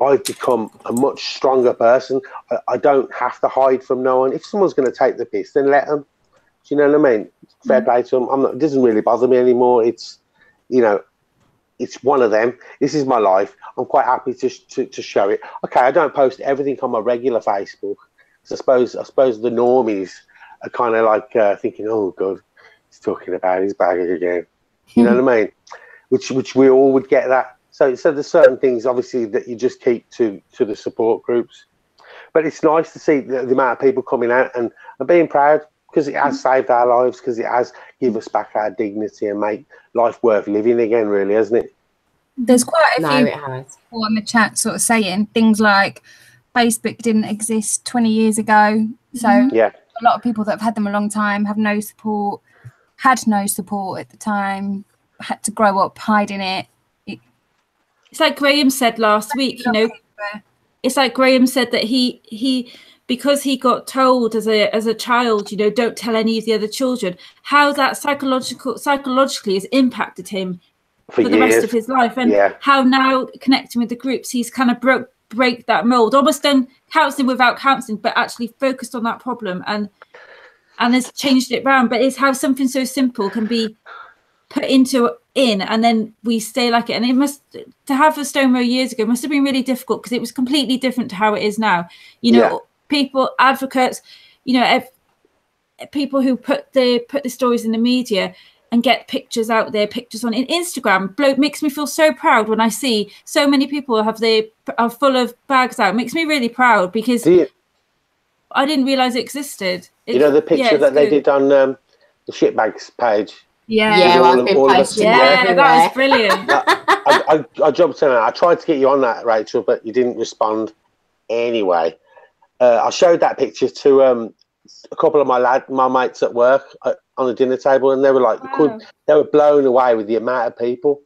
I've become a much stronger person. I don't have to hide from no one. If someone's going to take the piss, then let them. Do you know what I mean? Fair play to them. It doesn't really bother me anymore. It's, it's one of them. This is my life. I'm quite happy to show it. Okay, I don't post everything on my regular Facebook. So I suppose the normies are kind of like thinking, oh God, he's talking about his bag again. You know what I mean? Which we all would get that. So there's certain things, obviously, that you just keep to the support groups. But it's nice to see the amount of people coming out and being proud, because it has saved our lives, because it has given us back our dignity and make life worth living again, really, hasn't it? There's quite a few people in the chat sort of saying things like Facebook didn't exist 20 years ago. So a lot of people that have had them a long time have no support, had no support at the time, had to grow up hiding it. It's like Graham said last week, it's like Graham said that he because he got told as a child, don't tell any of the other children, how that psychologically has impacted him for the rest of his life, and how now connecting with the groups, he's kind of break that mold, almost done counselling without counselling, but actually focused on that problem and has changed it around. But it's how something so simple can be put in and then we stay like it. And it must, to have a stoma years ago must have been really difficult, because it was completely different to how it is now. People, advocates, people who put the stories in the media and get pictures out there, pictures on Instagram. Makes me feel so proud when I see so many people are full of bags out. Makes me really proud, because I didn't realise it existed. The picture that they did on the shitbags page. That was brilliant. I jumped in. I tried to get you on that, Rachel, but you didn't respond anyway. I showed that picture to a couple of my mates at work on the dinner table, and they were like, they were blown away with the amount of people.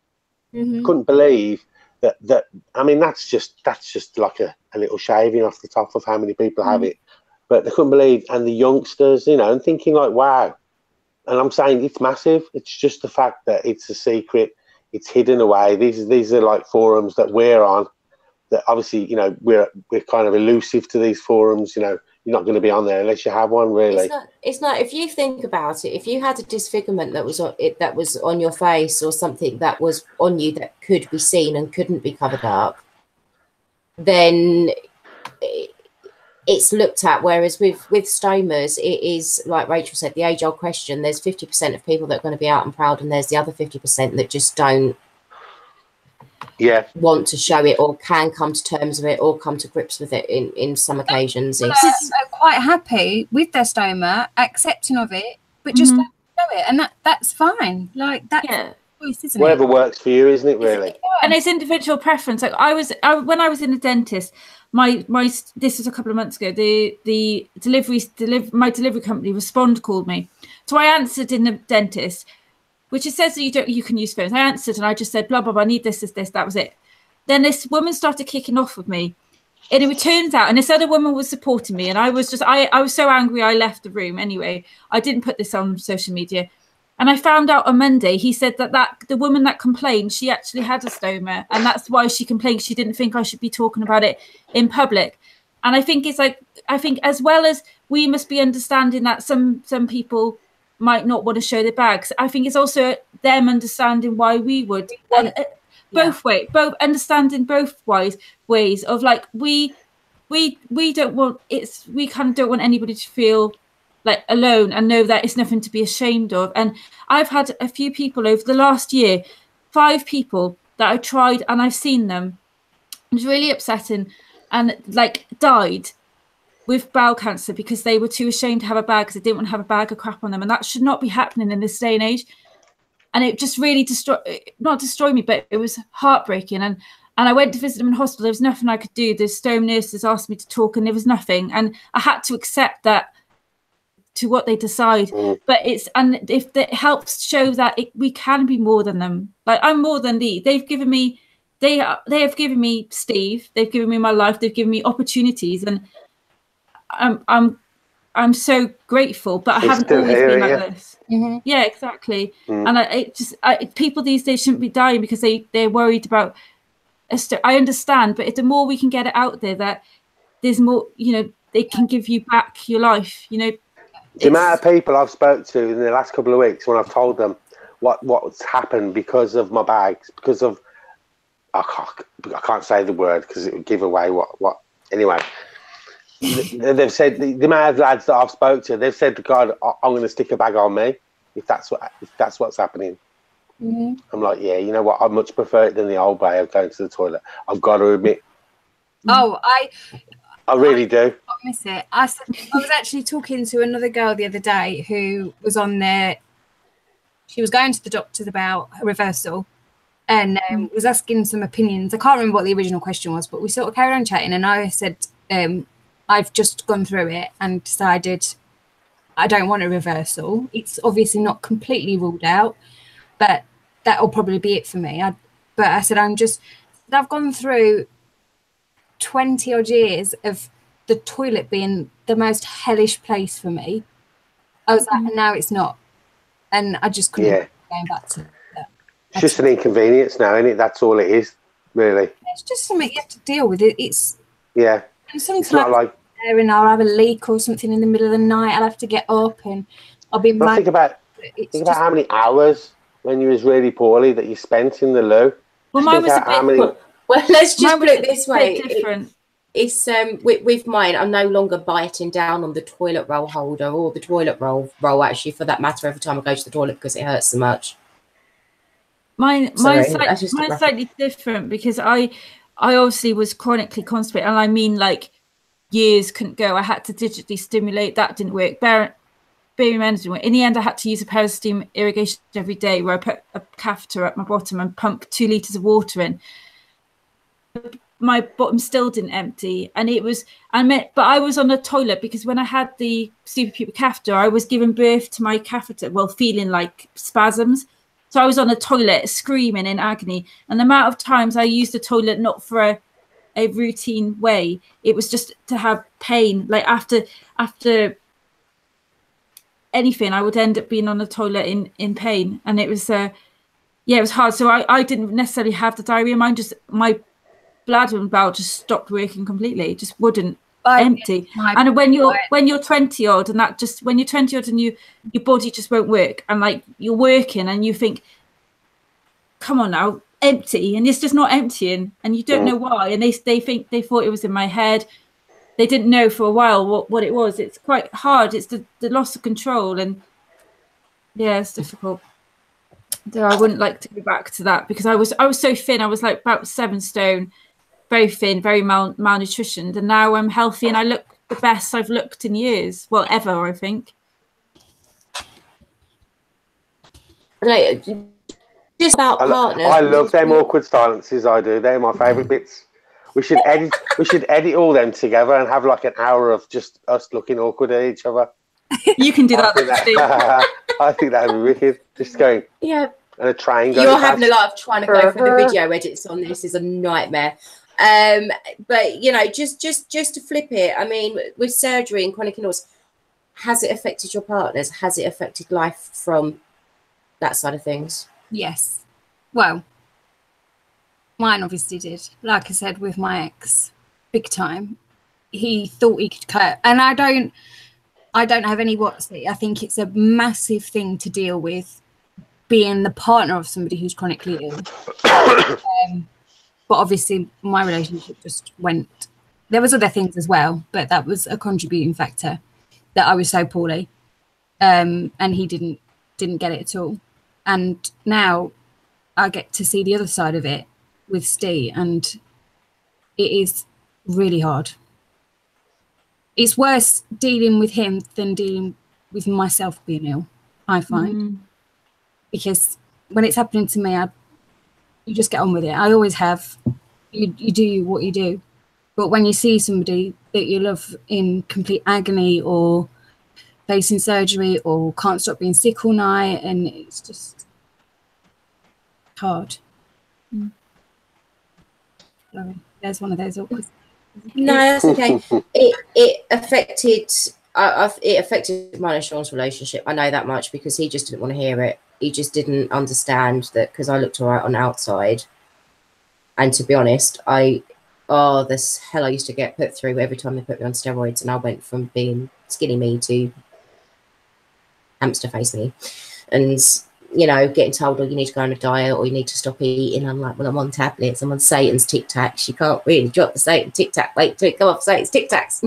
Couldn't believe that. I mean, that's just like a little shaving off the top of how many people have it. But they couldn't believe, and the youngsters, and thinking like, wow. And I'm saying it's massive. It's just the fact that it's a secret. It's hidden away. These are like forums that we're on. That obviously, we're kind of elusive to these forums. You're not going to be on there unless you have one, really. It's not. If you think about it, if you had a disfigurement that was on your face, or something that was on you that could be seen and couldn't be covered up, then it's looked at. Whereas with stomas, it is, like Rachel said, the age-old question. There's 50% of people that are going to be out and proud, and there's the other 50% that just don't want to show it, or can come to terms with it, or come to grips with it in some occasions. They're quite happy with their stoma, accepting of it, but just don't show it, and that's fine. Like that's choice, isn't whatever works for you, isn't it? Really, and it's individual preference. Like when I was in the dentist. My this was a couple of months ago. My delivery company Respond called me, so I answered in the dentist, which it says that you can use phones. I answered and I just said blah blah blah. I need this. That was it. Then this woman started kicking off with me, and it turns out, and this other woman was supporting me, and I was so angry I left the room. Anyway, I didn't put this on social media. And I found out on Monday, he said that the woman that complained, she actually had a stoma, and that's why she complained. She didn't think I should be talking about it in public. And I think as well as we must be understanding that some people might not want to show their bags. I think it's also them understanding why we would, and both understanding both ways of like we don't want we kind of don't want anybody to feel like alone and know that it's nothing to be ashamed of. And I've had a few people over the last year, 5 people that I tried and I've seen them. It was really upsetting, and like died with bowel cancer because they were too ashamed to have a bag because they didn't want to have a bag of crap on them. And that should not be happening in this day and age. And it just really not destroyed me, but it was heartbreaking. And I went to visit them in hospital. There was nothing I could do. The stone nurses asked me to talk and there was nothing. And I had to accept that to what they decide. But if it helps show that we can be more than them. Like I'm more than they've given me, they have given me Steve. They've given me my life. They've given me opportunities. And I'm so grateful, but I haven't always been like this. Yeah, exactly. And people these days shouldn't be dying because they're worried about. I understand, but the more we can get it out there that there's more, they can give you back your life. The amount of people I've spoke to in the last couple of weeks when I've told them what's happened because of my bags, because of I can't say the word because it would give away what anyway. They've said the amount of lads that I've spoke to, they've said to God, I'm going to stick a bag on me if that's what's happening. I'm like, yeah, you know what? I much prefer it than the old way of going to the toilet. I've got to admit. Oh, I really do. I miss it. I was actually talking to another girl the other day who was on there. She was going to the doctors about a reversal and was asking some opinions. I can't remember what the original question was, but we sort of carried on chatting and I said, I've just gone through it and decided I don't want a reversal. It's obviously not completely ruled out, but that'll probably be it for me. But I said, I've gone through 20 odd years of the toilet being the most hellish place for me. I was like, now it's not. And I just couldn't go back to that. It's just an inconvenience now, isn't it? That's all it is, really. It's just something you have to deal with. And sometimes it's not like there and I'll have a leak or something in the middle of the night. I'll have to get up and I'll be mad. Think about how many hours when you was really poorly that you spent in the loo. Well, mine was well, let's just put it this way. Different. It's with mine, I'm no longer biting down on the toilet roll holder or the toilet roll actually, for that matter, every time I go to the toilet because it hurts so much. Mine's slightly different because I obviously was chronically constipated, and I mean like years couldn't go. I had to digitally stimulate. That didn't work. Baby men's didn't work. In the end, I had to use a pair of steam irrigation every day where I put a catheter up my bottom and pump 2 litres of water in. My bottom still didn't empty, and but I was on the toilet because when I had the suprapubic catheter, I was giving birth to my catheter, feeling like spasms. So I was on the toilet screaming in agony, and the amount of times I used the toilet not for a routine way, it was just to have pain. Like after anything, I would end up being on the toilet in pain, and it was it was hard. So I didn't necessarily have the diarrhea. My bladder and bowel just stopped working completely. It just wouldn't empty. And when you're 20 odd, and when you're 20 odd and your body just won't work, and like you're working and you think, come on now, empty, and it's just not emptying, and you don't know why. And they thought it was in my head. They didn't know for a while what it was. It's quite hard. It's the loss of control, and it's difficult. So I wouldn't like to go back to that because I was so thin. I was like about 7 stone, very thin, very malnutritioned, and now I'm healthy and I look the best I've looked in years. Well, ever, I think. Like, just about partners. I love them awkward silences. I do. They're my favourite bits. We should edit all them together and have like an hour of just us looking awkward at each other. You can do that. I think that would be wicked. Just going. Yeah. And a train. You're having a lot of trying to go for the video edits on this is a nightmare. But just to flip it, I mean, with surgery and chronic illness, has it affected your partners? Has it affected life from that side of things? Yes. Well, mine obviously did. Like I said, with my ex, big time. He thought he could cut, and I I don't have any WhatsApp. I think it's a massive thing to deal with, being the partner of somebody who's chronically ill. But obviously my relationship just went, there was other things as well, but that was a contributing factor, that I was so poorly, and he didn't get it at all. And now I get to see the other side of it with Steve, and it is really hard. It's worse dealing with him than dealing with myself being ill, I find. Because when it's happening to me, you just get on with it. I always have. You do what you do. But when you see somebody that you love in complete agony or facing surgery or can't stop being sick all night, and it's just hard. Sorry, there's one of those awkward. No, that's okay. It affected my insurance relationship. I know that much because he just didn't want to hear it. He just didn't understand that, because I looked all right on the outside. And to be honest, this hell I used to get put through every time they put me on steroids, and I went from being skinny me to hamster face me. And, you know, getting told, oh, you need to go on a diet or you need to stop eating. I'm like, well, I'm on tablets. I'm on Satan's Tic Tacs. You can't really drop the Satan Tic Tac. Wait till it come off Satan's Tic Tacs.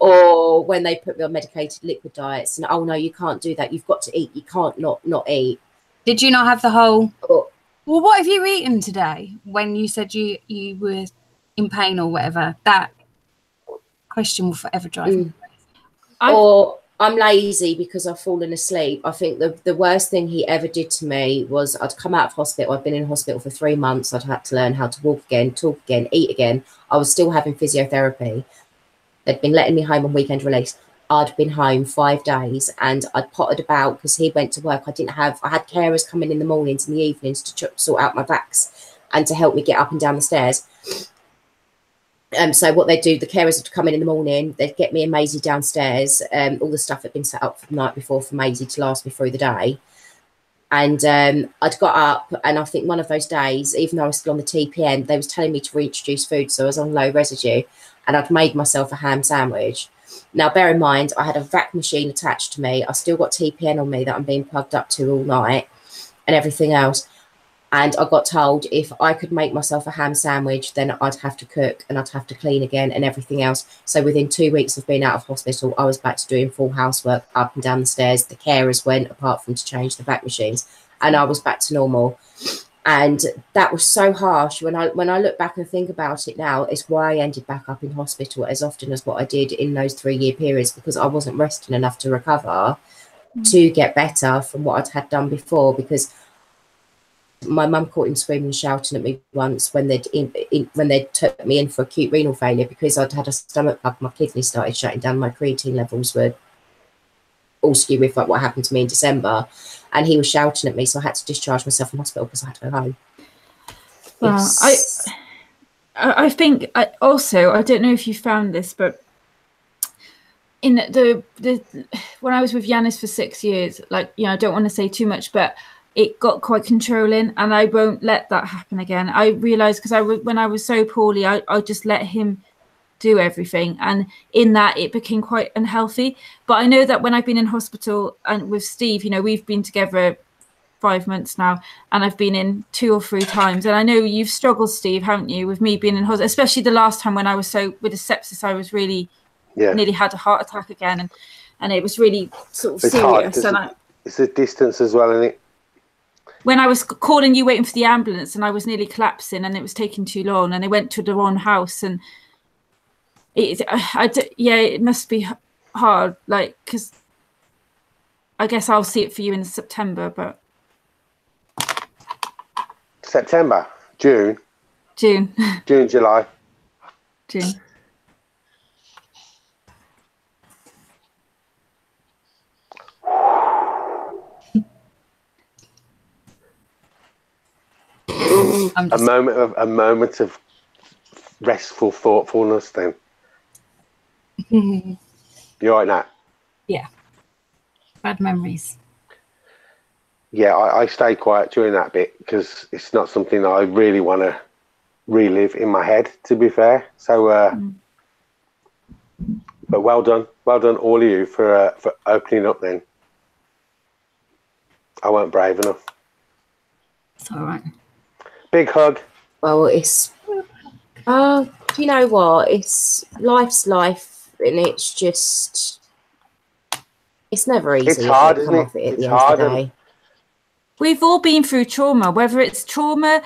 Or when they put me on medicated liquid diets, and, oh, no, you can't do that. You've got to eat. You can't not eat. Did you not have the whole... Well, what have you eaten today? When you said you were in pain or whatever, that question will forever drive me crazy. Or I'm lazy because I've fallen asleep. I think the worst thing he ever did to me was, I'd come out of hospital. I'd been in hospital for 3 months. I'd had to learn how to walk again, talk again, eat again. I was still having physiotherapy. They'd been letting me home on weekend release. I'd been home 5 days, and I'd pottered about because he went to work. I had carers coming in the mornings and the evenings to sort out my backs and to help me get up and down the stairs. So what they'd do, the carers would come in the morning, they'd get me and Maisie downstairs. All the stuff had been set up for the night before for Maisie to last me through the day. And I'd got up, and I think one of those days, even though I was still on the TPN, they was telling me to reintroduce food, so I was on low residue, and I'd made myself a ham sandwich. Now, bear in mind, I had a vac machine attached to me. I still got TPN on me that I'm being plugged up to all night and everything else. And I got told if I could make myself a ham sandwich, then I'd have to cook and I'd have to clean again and everything else. So within 2 weeks of being out of hospital, I was back to doing full housework up and down the stairs. The carers went, apart from to change the vac machines, and I was back to normal. And that was so harsh. When I look back and think about it now, it's why I ended back up in hospital as often as what I did in those 3-year periods, because I wasn't resting enough to recover to get better from what I'd had done before. Because my mum caught him screaming and shouting at me once when they took me in for acute renal failure because I'd had a stomach bug. My kidneys started shutting down. My creatine levels were all skew with like what happened to me in December, and he was shouting at me, so I had to discharge myself from hospital because I had to go home. Well, I think I don't know if you found this, but in the when I was with Yanis for 6 years, like, you know, I don't want to say too much, but it got quite controlling, and I won't let that happen again. I realized, because when I was so poorly, I just let him do everything, and in that it became quite unhealthy. But I know that when I've been in hospital and with Steve, you know, we've been together 5 months now, and I've been in 2 or 3 times, and I know you've struggled, Steve, haven't you, with me being in hospital, especially the last time when I was so with the sepsis, I was really nearly had a heart attack again, and it was really sort of serious. It's a distance as well, isn't it? When I was calling you, waiting for the ambulance, and I was nearly collapsing, and it was taking too long, and they went to the wrong house, and it must be hard, like, because I guess I'll see it for you in September, but September, June, July, June. A moment of restful thoughtfulness then. You're right, Nat? Yeah. Bad memories. Yeah, I stay quiet during that bit because it's not something that I really want to relive in my head, to be fair. So But well done all of you for opening up. Then I weren't brave enough. It's all right. Big hug. Well, it's do you know what? It's life's life, and it's just never easy. It's hard, to isn't come it? off it at It's the end of hard. the day. We've all been through trauma, whether it's trauma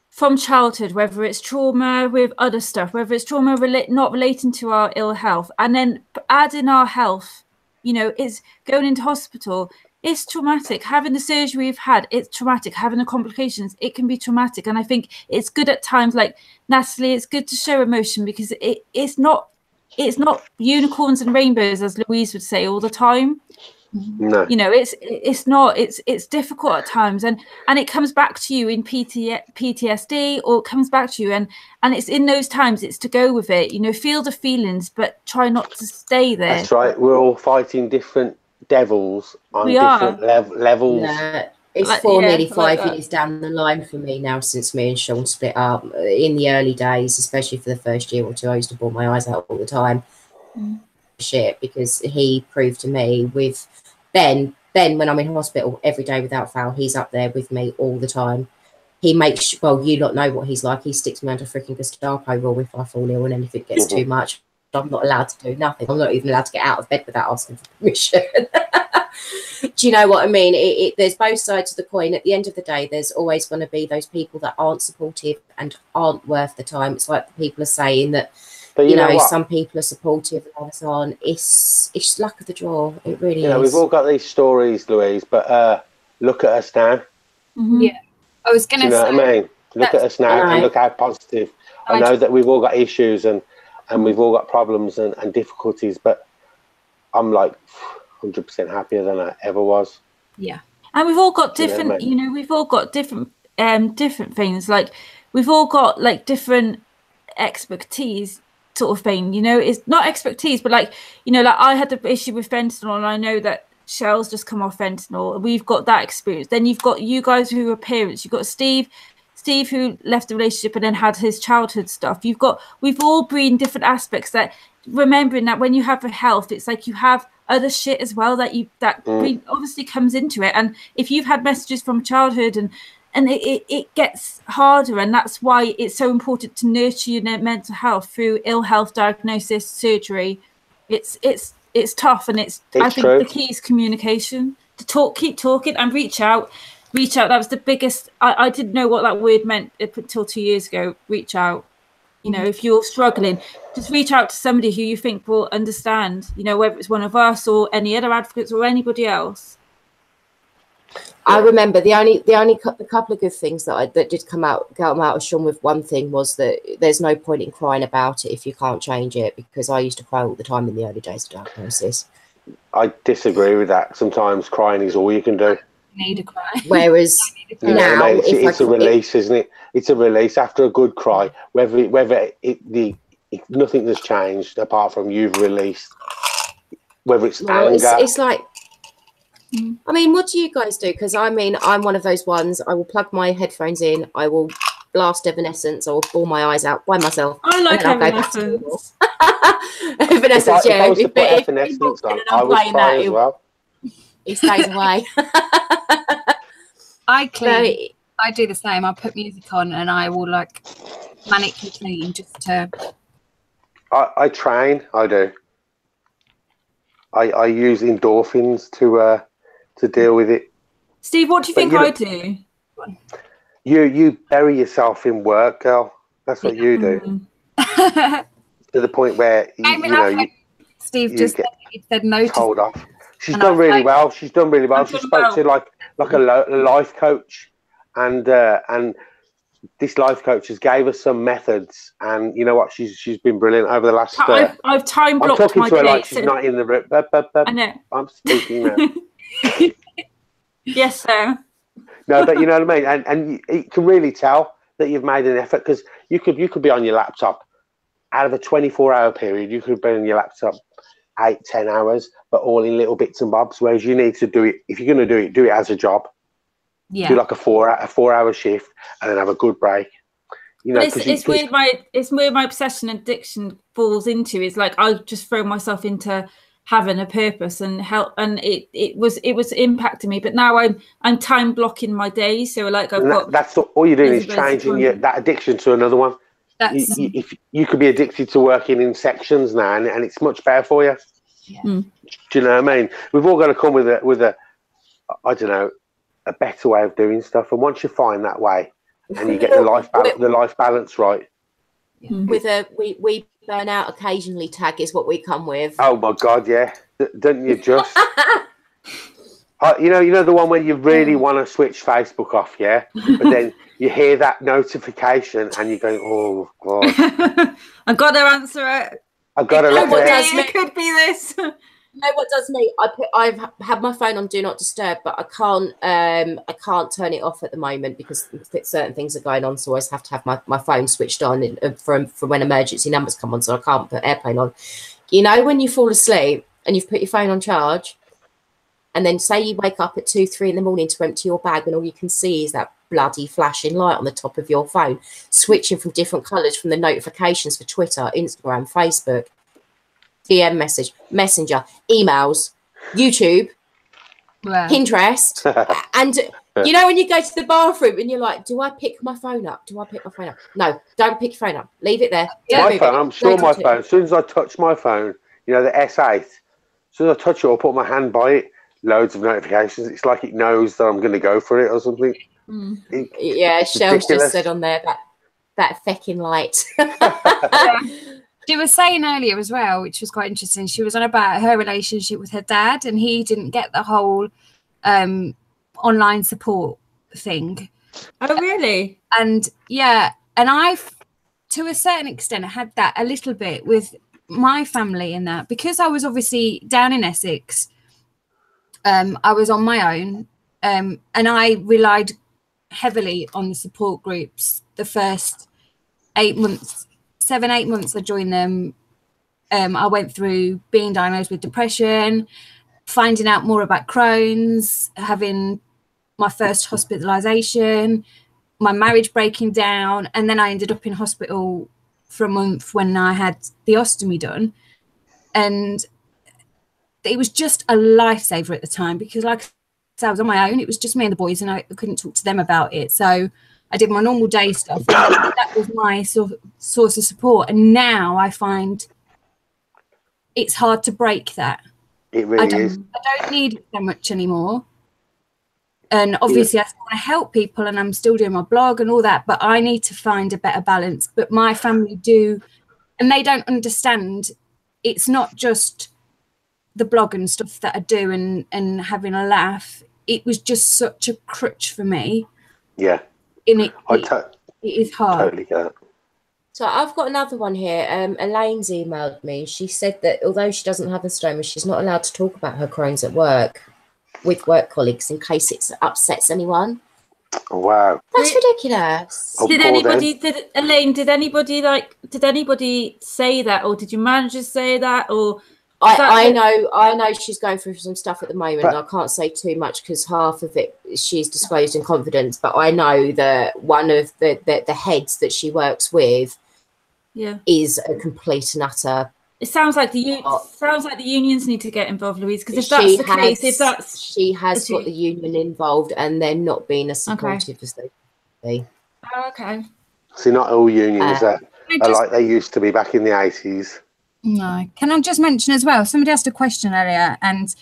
from childhood, whether it's trauma with other stuff, whether it's trauma not relating to our ill health, and then adding our health, you know, it's going into hospital. It's traumatic. Having the surgery we've had, it's traumatic. Having the complications, it can be traumatic. And I think it's good at times, like Natalie, it's good to show emotion, because it's not unicorns and rainbows, as Louise would say, all the time. No. You know, it's difficult at times, and it comes back to you in PTSD, or it comes back to you, and it's in those times, it's to go with it, you know, feel the feelings, but try not to stay there. That's right. We're all fighting different devils on different levels. Yeah, it's Like, nearly 5 like years down the line for me now, since me and Sean split up. In the early days, especially for the first year or two, I used to bawl my eyes out all the time. Shit, because he proved to me with Ben, when I'm in hospital every day without fail, he's up there with me all the time. He makes, well, you lot know what he's like. He sticks me under freaking Gestapo rule if I fall ill, and then if it gets too much, I'm not allowed to do nothing. I'm not even allowed to get out of bed without asking for permission. Do you know what I mean? There's both sides of the coin. At the end of the day, there's always going to be those people that aren't supportive and aren't worth the time. It's like the people are saying that, but you know some people are supportive and others aren't. It's luck of the draw. It really is. You know, we've all got these stories, Louise, but look at us now. Yeah, I was going to say. You know what I mean? Look at us now and look how positive. I know that we've all got issues and we've all got problems and difficulties, but I'm like 100% happier than I ever was. Yeah. And we've all got different, you know, we've all got different things. Like we've all got like different expertise sort of thing, you know. It's not expertise, but like, you know, like I had the issue with fentanyl, and I know that Shell's just come off fentanyl. We've got that experience. Then you've got you guys who are parents. You've got Steve who left the relationship and then had his childhood stuff. We've all been different aspects, that remembering that when you have a health, it's like you have other shit as well that obviously comes into it. And if you've had messages from childhood and it gets harder, and that's why it's so important to nurture your mental health through ill health diagnosis, surgery. It's tough, and I think the key is communication. To keep talking and reach out. That was the biggest. I didn't know what that word meant until 2 years ago. Reach out. You know, if you're struggling, just reach out to somebody who you think will understand, you know, whether it's one of us or any other advocates or anybody else. I remember the couple of good things that did come out of Sean with one thing was that there's no point in crying about it if you can't change it, because I used to cry all the time in the early days of diagnosis. I disagree with that. Sometimes crying is all you can do. Need to cry. Whereas now, it's a release, isn't it? It's a release after a good cry. Whether nothing has changed apart from you've released. Whether it's anger, it's like. I mean, what do you guys do? Because I mean, I'm one of those ones. I will plug my headphones in. I will blast Evanescence. I will bawl my eyes out by myself. I like Evanescence. Evanescence, yeah. If I was to put Evanescence on, I would cry as well. He stays away. I do the same. I put music on and I will like manically clean just to. I train. I do. I use endorphins to deal with it. Steve, what do you think I do? You bury yourself in work, girl. That's what you do. To the point where Steve just said no. Told off. She's done really well. She's done really well. She spoke to like a life coach, and this life coach has gave us some methods, and you know what? She's been brilliant over the last. I've time blocked. I'm talking to her like she's not in the room. I know. I'm speaking now. Yes, sir. No, but you know what I mean, and you can really tell that you've made an effort, because you could be on your laptop out of a 24-hour period. You could be on your laptop 8-10 hours, but all in little bits and bobs. Whereas you need to do it, if you're going to do it as a job. Yeah. Do like a 4-hour shift and then have a good break. You know, it's where my obsession addiction falls into. Is like I just throw myself into having a purpose and help, and it was impacting me. But now I'm time blocking my days, so like that's all you're doing is changing that addiction to another one. If you could be addicted to working in sections now, and it's much better for you. Yeah. Do you know what I mean? We've all got to come with a I don't know, a better way of doing stuff. And once you find that way, and you get the life balance right. With we burn out occasionally tag is what we come with. Oh my God, yeah. Don't you just? You know the one where you really want to switch Facebook off, yeah? But then you hear that notification and you're going, oh God. I've got to answer it. I've got to look at it. It could be this. You know what does me? I've had my phone on Do Not Disturb, but I can't turn it off at the moment because certain things are going on. So I always have to have my phone switched on for when emergency numbers come on. So I can't put airplane on. You know when you fall asleep and you've put your phone on charge, and then say you wake up at 2, 3 in the morning to empty your bag, and all you can see is that bloody flashing light on the top of your phone, switching from different colours from the notifications for Twitter, Instagram, Facebook. DM message, Messenger, emails, YouTube, Pinterest. And you know when you go to the bathroom and you're like, do I pick my phone up? No, don't pick your phone up. Leave it there. My phone, I'm sure my phone, as soon as I touch my phone, you know, the S8, as soon as I touch it or put my hand by it, loads of notifications. It's like it knows that I'm going to go for it or something. Yeah, Shell's just said on there that fecking light. She was saying earlier as well, which was quite interesting. She was on about her relationship with her dad, and he didn't get the whole online support thing. Oh, really? And yeah, and I've, to a certain extent, had that a little bit with my family in that, because I was obviously down in Essex. I was on my own, and I relied heavily on the support groups. The first 8 months. 7-8 months I joined them. I went through being diagnosed with depression, finding out more about Crohn's, having my first hospitalisation, my marriage breaking down, and then I ended up in hospital for a month when I had the ostomy done. And it was just a lifesaver at the time because, like I said, I was on my own. It was just me and the boys, and I couldn't talk to them about it. So I did my normal day stuff. And that was my source of support. And now I find it's hard to break that. It really is. I don't need it so much anymore. And obviously I still want to help people, and I'm still doing my blog and all that, but I need to find a better balance. But my family do, and they don't understand. It's not just the blog and stuff that I do and having a laugh. It was just such a crutch for me. Yeah. It is hard. Totally get it. So I've got another one here. Elaine's emailed me. She said that although she doesn't have a stoma, she's not allowed to talk about her Crohn's at work with work colleagues in case it upsets anyone. Oh, wow. That's ridiculous. Oh, did anybody say that, or did your manager say that, or? I know she's going through some stuff at the moment. And I can't say too much because half of it she's disclosed in confidence. But I know that one of the heads that she works with, is a complete and utter. It sounds like the unions need to get involved, Louise. Because if that's the case, she has got the union involved, and they're not being as supportive as they should be. Oh, okay. See, not all unions are like they used to be back in the 80s. No. Can I just mention as well, somebody asked a question earlier and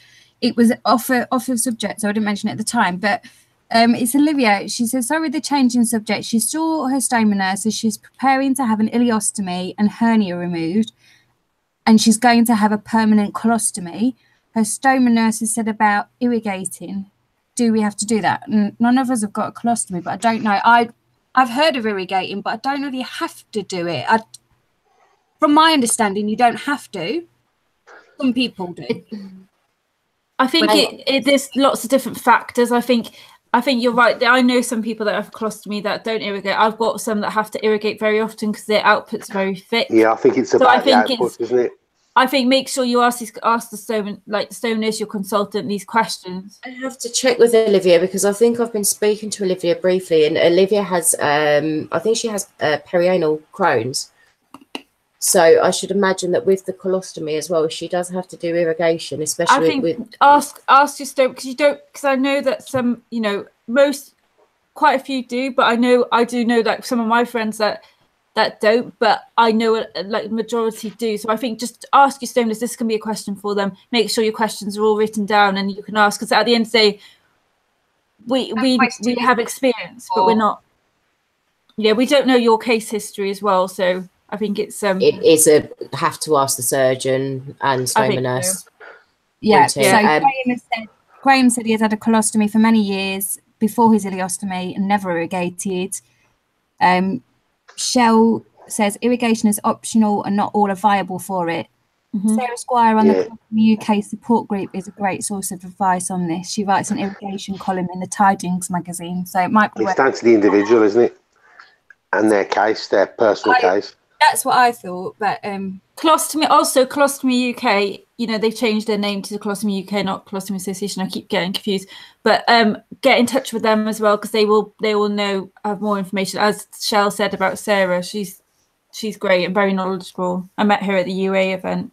it was off of subject, so I didn't mention it at the time, but it's Olivia. She says, sorry with the change in subject. She saw her stoma nurse as she's preparing to have an ileostomy and hernia removed, and she's going to have a permanent colostomy. Her stoma nurse has said about irrigating. Do we have to do that? And none of us have got a colostomy, but I don't know. I've heard of irrigating, but I don't know if you have to do it. From my understanding, you don't have to. Some people do. I think there's lots of different factors. I think you're right. I know some people that have colostomy that don't irrigate. I've got some that have to irrigate very often because their output's very thick. Yeah, I think it's about the output, isn't it? I think make sure you ask the stone nurse, your consultant, these questions. I have to check with Olivia because I think I've been speaking to Olivia briefly, and Olivia has, I think she has perianal Crohn's. So I should imagine that with the colostomy as well, she does have to do irrigation, especially I think with ask your stone, because I know that some, you know, quite a few do, but I do know like some of my friends that don't, but I know like majority do. So I think just ask your stoners. This can be a question for them. Make sure your questions are all written down and you can ask, because at the end of the day, we have experience, but we're not. Yeah, we don't know your case history as well, so I think it's it is a have to ask the surgeon and stoma nurse. So. Yeah. Yeah. So Graham said he has had a colostomy for many years before his ileostomy and never irrigated. Shell says irrigation is optional and not all are viable for it. Sarah Squire on the UK support group is a great source of advice on this. She writes an irrigation column in the Tidings magazine, so it might be. It's down to the individual, isn't it? And their case, their personal case. That's what I thought, but Colostomy UK, you know, they've changed their name to the Colostomy UK, not Colostomy Association. I keep getting confused, but get in touch with them as well, because they will have more information. As Shell said about Sarah, she's great and very knowledgeable. I met her at the UA event.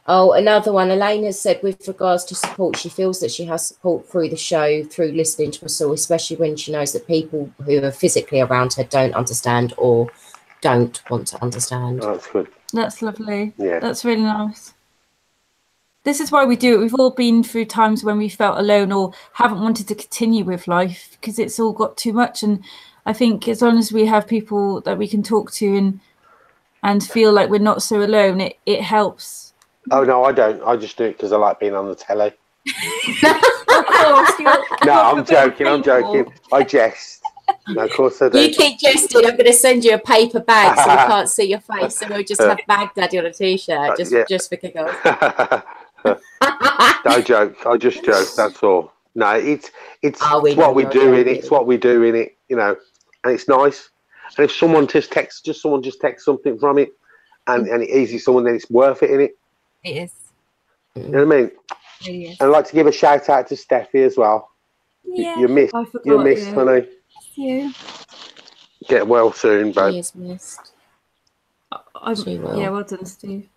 Oh, another one. Elaine has said with regards to support, she feels that she has support through the show, through listening to us all, especially when she knows that people who are physically around her don't understand or don't want to understand. Oh, that's good. That's lovely. Yeah. That's really nice. This is why we do it. We've all been through times when we felt alone or haven't wanted to continue with life because it's all got too much. And I think as long as we have people that we can talk to and feel like we're not so alone, it helps. Oh, no, I don't. I just do it because I like being on the telly. Of course. No, I'm joking. I jest. No, of course I do. You keep jesting. I'm going to send you a paper bag so we can't see your face, and we'll just have Baghdaddy on a T-shirt just for giggles. No joke. I just joke. That's all. No, it's what we do in it. It's what we do in it. You know, and it's nice. And if someone just texts something from it, and it eases someone, then it's worth it in it. It is. You know what I mean? It is. And I'd like to give a shout out to Steffi as well. Yeah. You're missed, honey. You. Get well soon, babe. She is missed. Yeah, well done, Steve.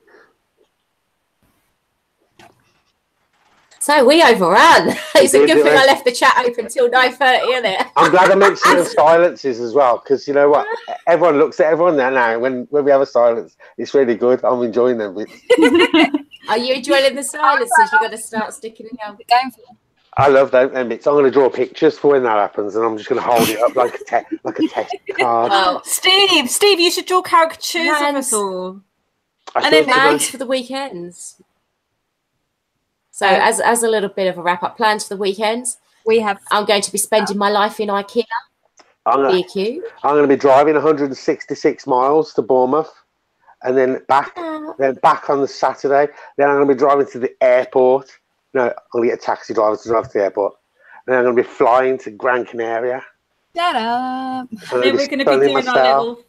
So we overran. It's a good thing I left the chat open till 9:30, isn't it? I'm glad I mentioned the silences as well, because you know what? Everyone looks at everyone there now. When we have a silence, it's really good. I'm enjoying them bits. Are you enjoying the silences? You've got to start sticking it out. I love them bits. I'm going to draw pictures for when that happens, and I'm just going to hold it up like a test card. Oh. Steve, you should draw caricatures of us all. And then plans for the weekends. So as a little bit of a wrap up, plans for the weekends. I'm going to be spending my life in IKEA. I'm going to be driving 166 miles to Bournemouth, and then back on the Saturday. Then I'm going to be driving to the airport. No, I'm going to get a taxi driver to drive to the airport. And then I'm going to be flying to Gran Canaria. Shut up. And then we're going to be doing our little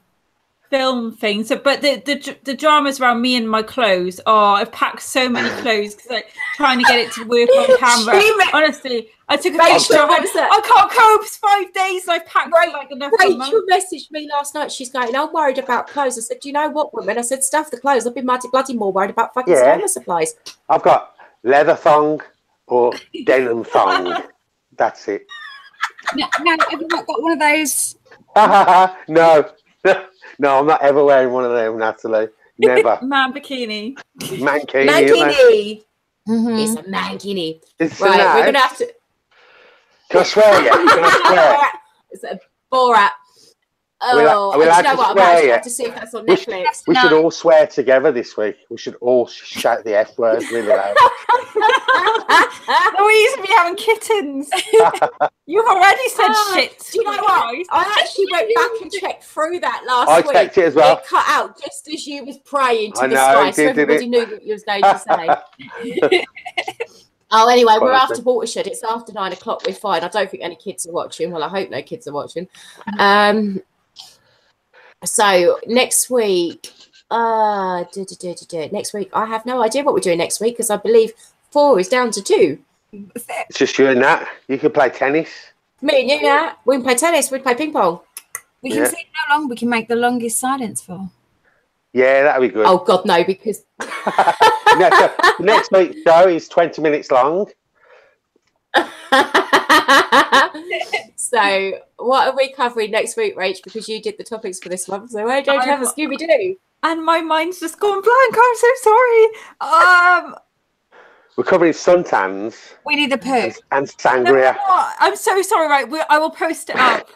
film thing. So, but the dramas around me and my clothes. Oh, I've packed so many clothes because like trying to get it to work on camera. Honestly, I took a picture. I can't cope. It's 5 days. And I've packed like enough. Rachel messaged me last night. She's going, I'm worried about clothes. I said, do you know what, woman? I said, stuff the clothes. I've been bloody more worried about fucking summer supplies. I've got leather thong or denim thong. That's it. No, have you not got one of those? No, I'm not ever wearing one of them, Natalie. Never. Man bikini. Mankini. It's a mankini. Right, we're going to have to... Can I swear yet? Can I swear? It's a Borat. Oh, do you know what? I'm actually have to see if that's on Netflix. We should all swear together this week. We should all shout the F word really loud. No, we used to be having kittens. You've already said shit. Do you know what? I actually went back and checked through that last week. I checked it as well. It cut out just as you was praying to the sky, so everybody knew what you was going to say. Oh, anyway, we're after Watershed. It's after 9 o'clock. We're fine. I don't think any kids are watching. Well, I hope no kids are watching. So next week, Next week, I have no idea what we're doing next week because I believe 4 is down to 2. It's just you and that. You can play tennis. Me and you, Nat. We can play tennis. We can play ping pong. We can see how long we can make the longest silence for. Yeah, that'd be good. Oh God, no! Because next week's show is 20 minutes long. So, what are we covering next week, Rach? Because you did the topics for this month, so I don't have a Scooby Doo. And my mind's just gone blank. I'm so sorry. We're covering suntans. Winnie the Pooh And sangria. No, I'm so sorry. Right, I will post it up.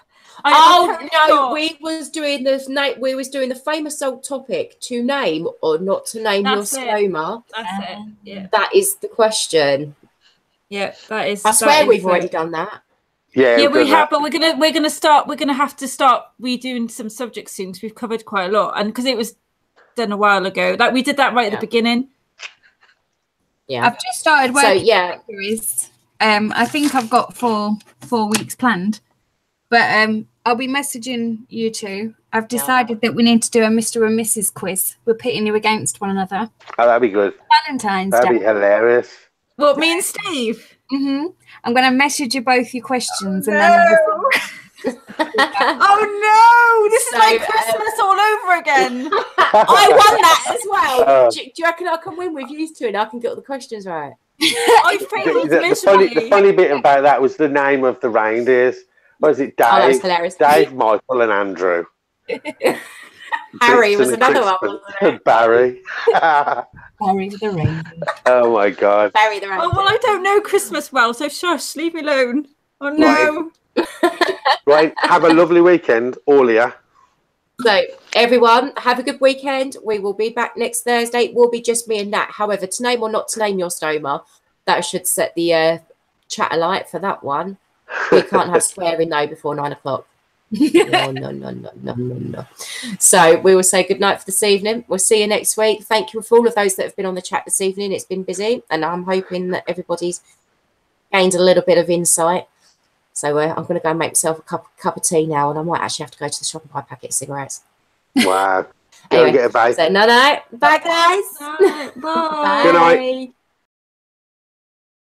We was doing the famous old topic: to name or not to name your stoma. That's it. Yeah. That is the question. Yeah, that is. I swear we've already done that. Yeah, we have, but we're gonna have to start redoing some subjects soon because we've covered quite a lot, and because it was done a while ago, like we did that right at the beginning. Yeah, I've just started working. So yeah, I think I've got four weeks planned, but I'll be messaging you two. I've decided that we need to do a Mr. and Mrs. quiz. We're pitting you against one another. Oh, that'd be good. Valentine's That'd Day. be hilarious. What, me and Steve? Mm-hmm. I'm going to message you both your questions and then. Oh no! This is like Christmas all over again. I won that as well. Do you reckon I can win with you two and I can get all the questions right? I failed the funny bit about that was the name of the reindeers. Was it Dave? Oh, that was hilarious. Dave, Michael, and Andrew. Harry was another one, wasn't it? Barry. Barry the reindeer. Oh my God. Barry the reindeer. Oh well, I don't know Christmas well, so shush, leave me alone. Oh no. Right, have a lovely weekend, all of you. So, everyone, have a good weekend. We will be back next Thursday. It will be just me and Nat. However, to name or not to name your stoma, that should set the chat alight for that one. We can't have swearing, though, before 9 o'clock. No. So, we will say good night for this evening. We'll see you next week. Thank you for all of those that have been on the chat this evening. It's been busy, and I'm hoping that everybody's gained a little bit of insight. So I'm going to go and make myself a cup of tea now, and I might actually have to go to the shop and buy a packet of cigarettes. Wow. Go and get a bite. So, no. Bye, guys. Bye. Bye. Good night.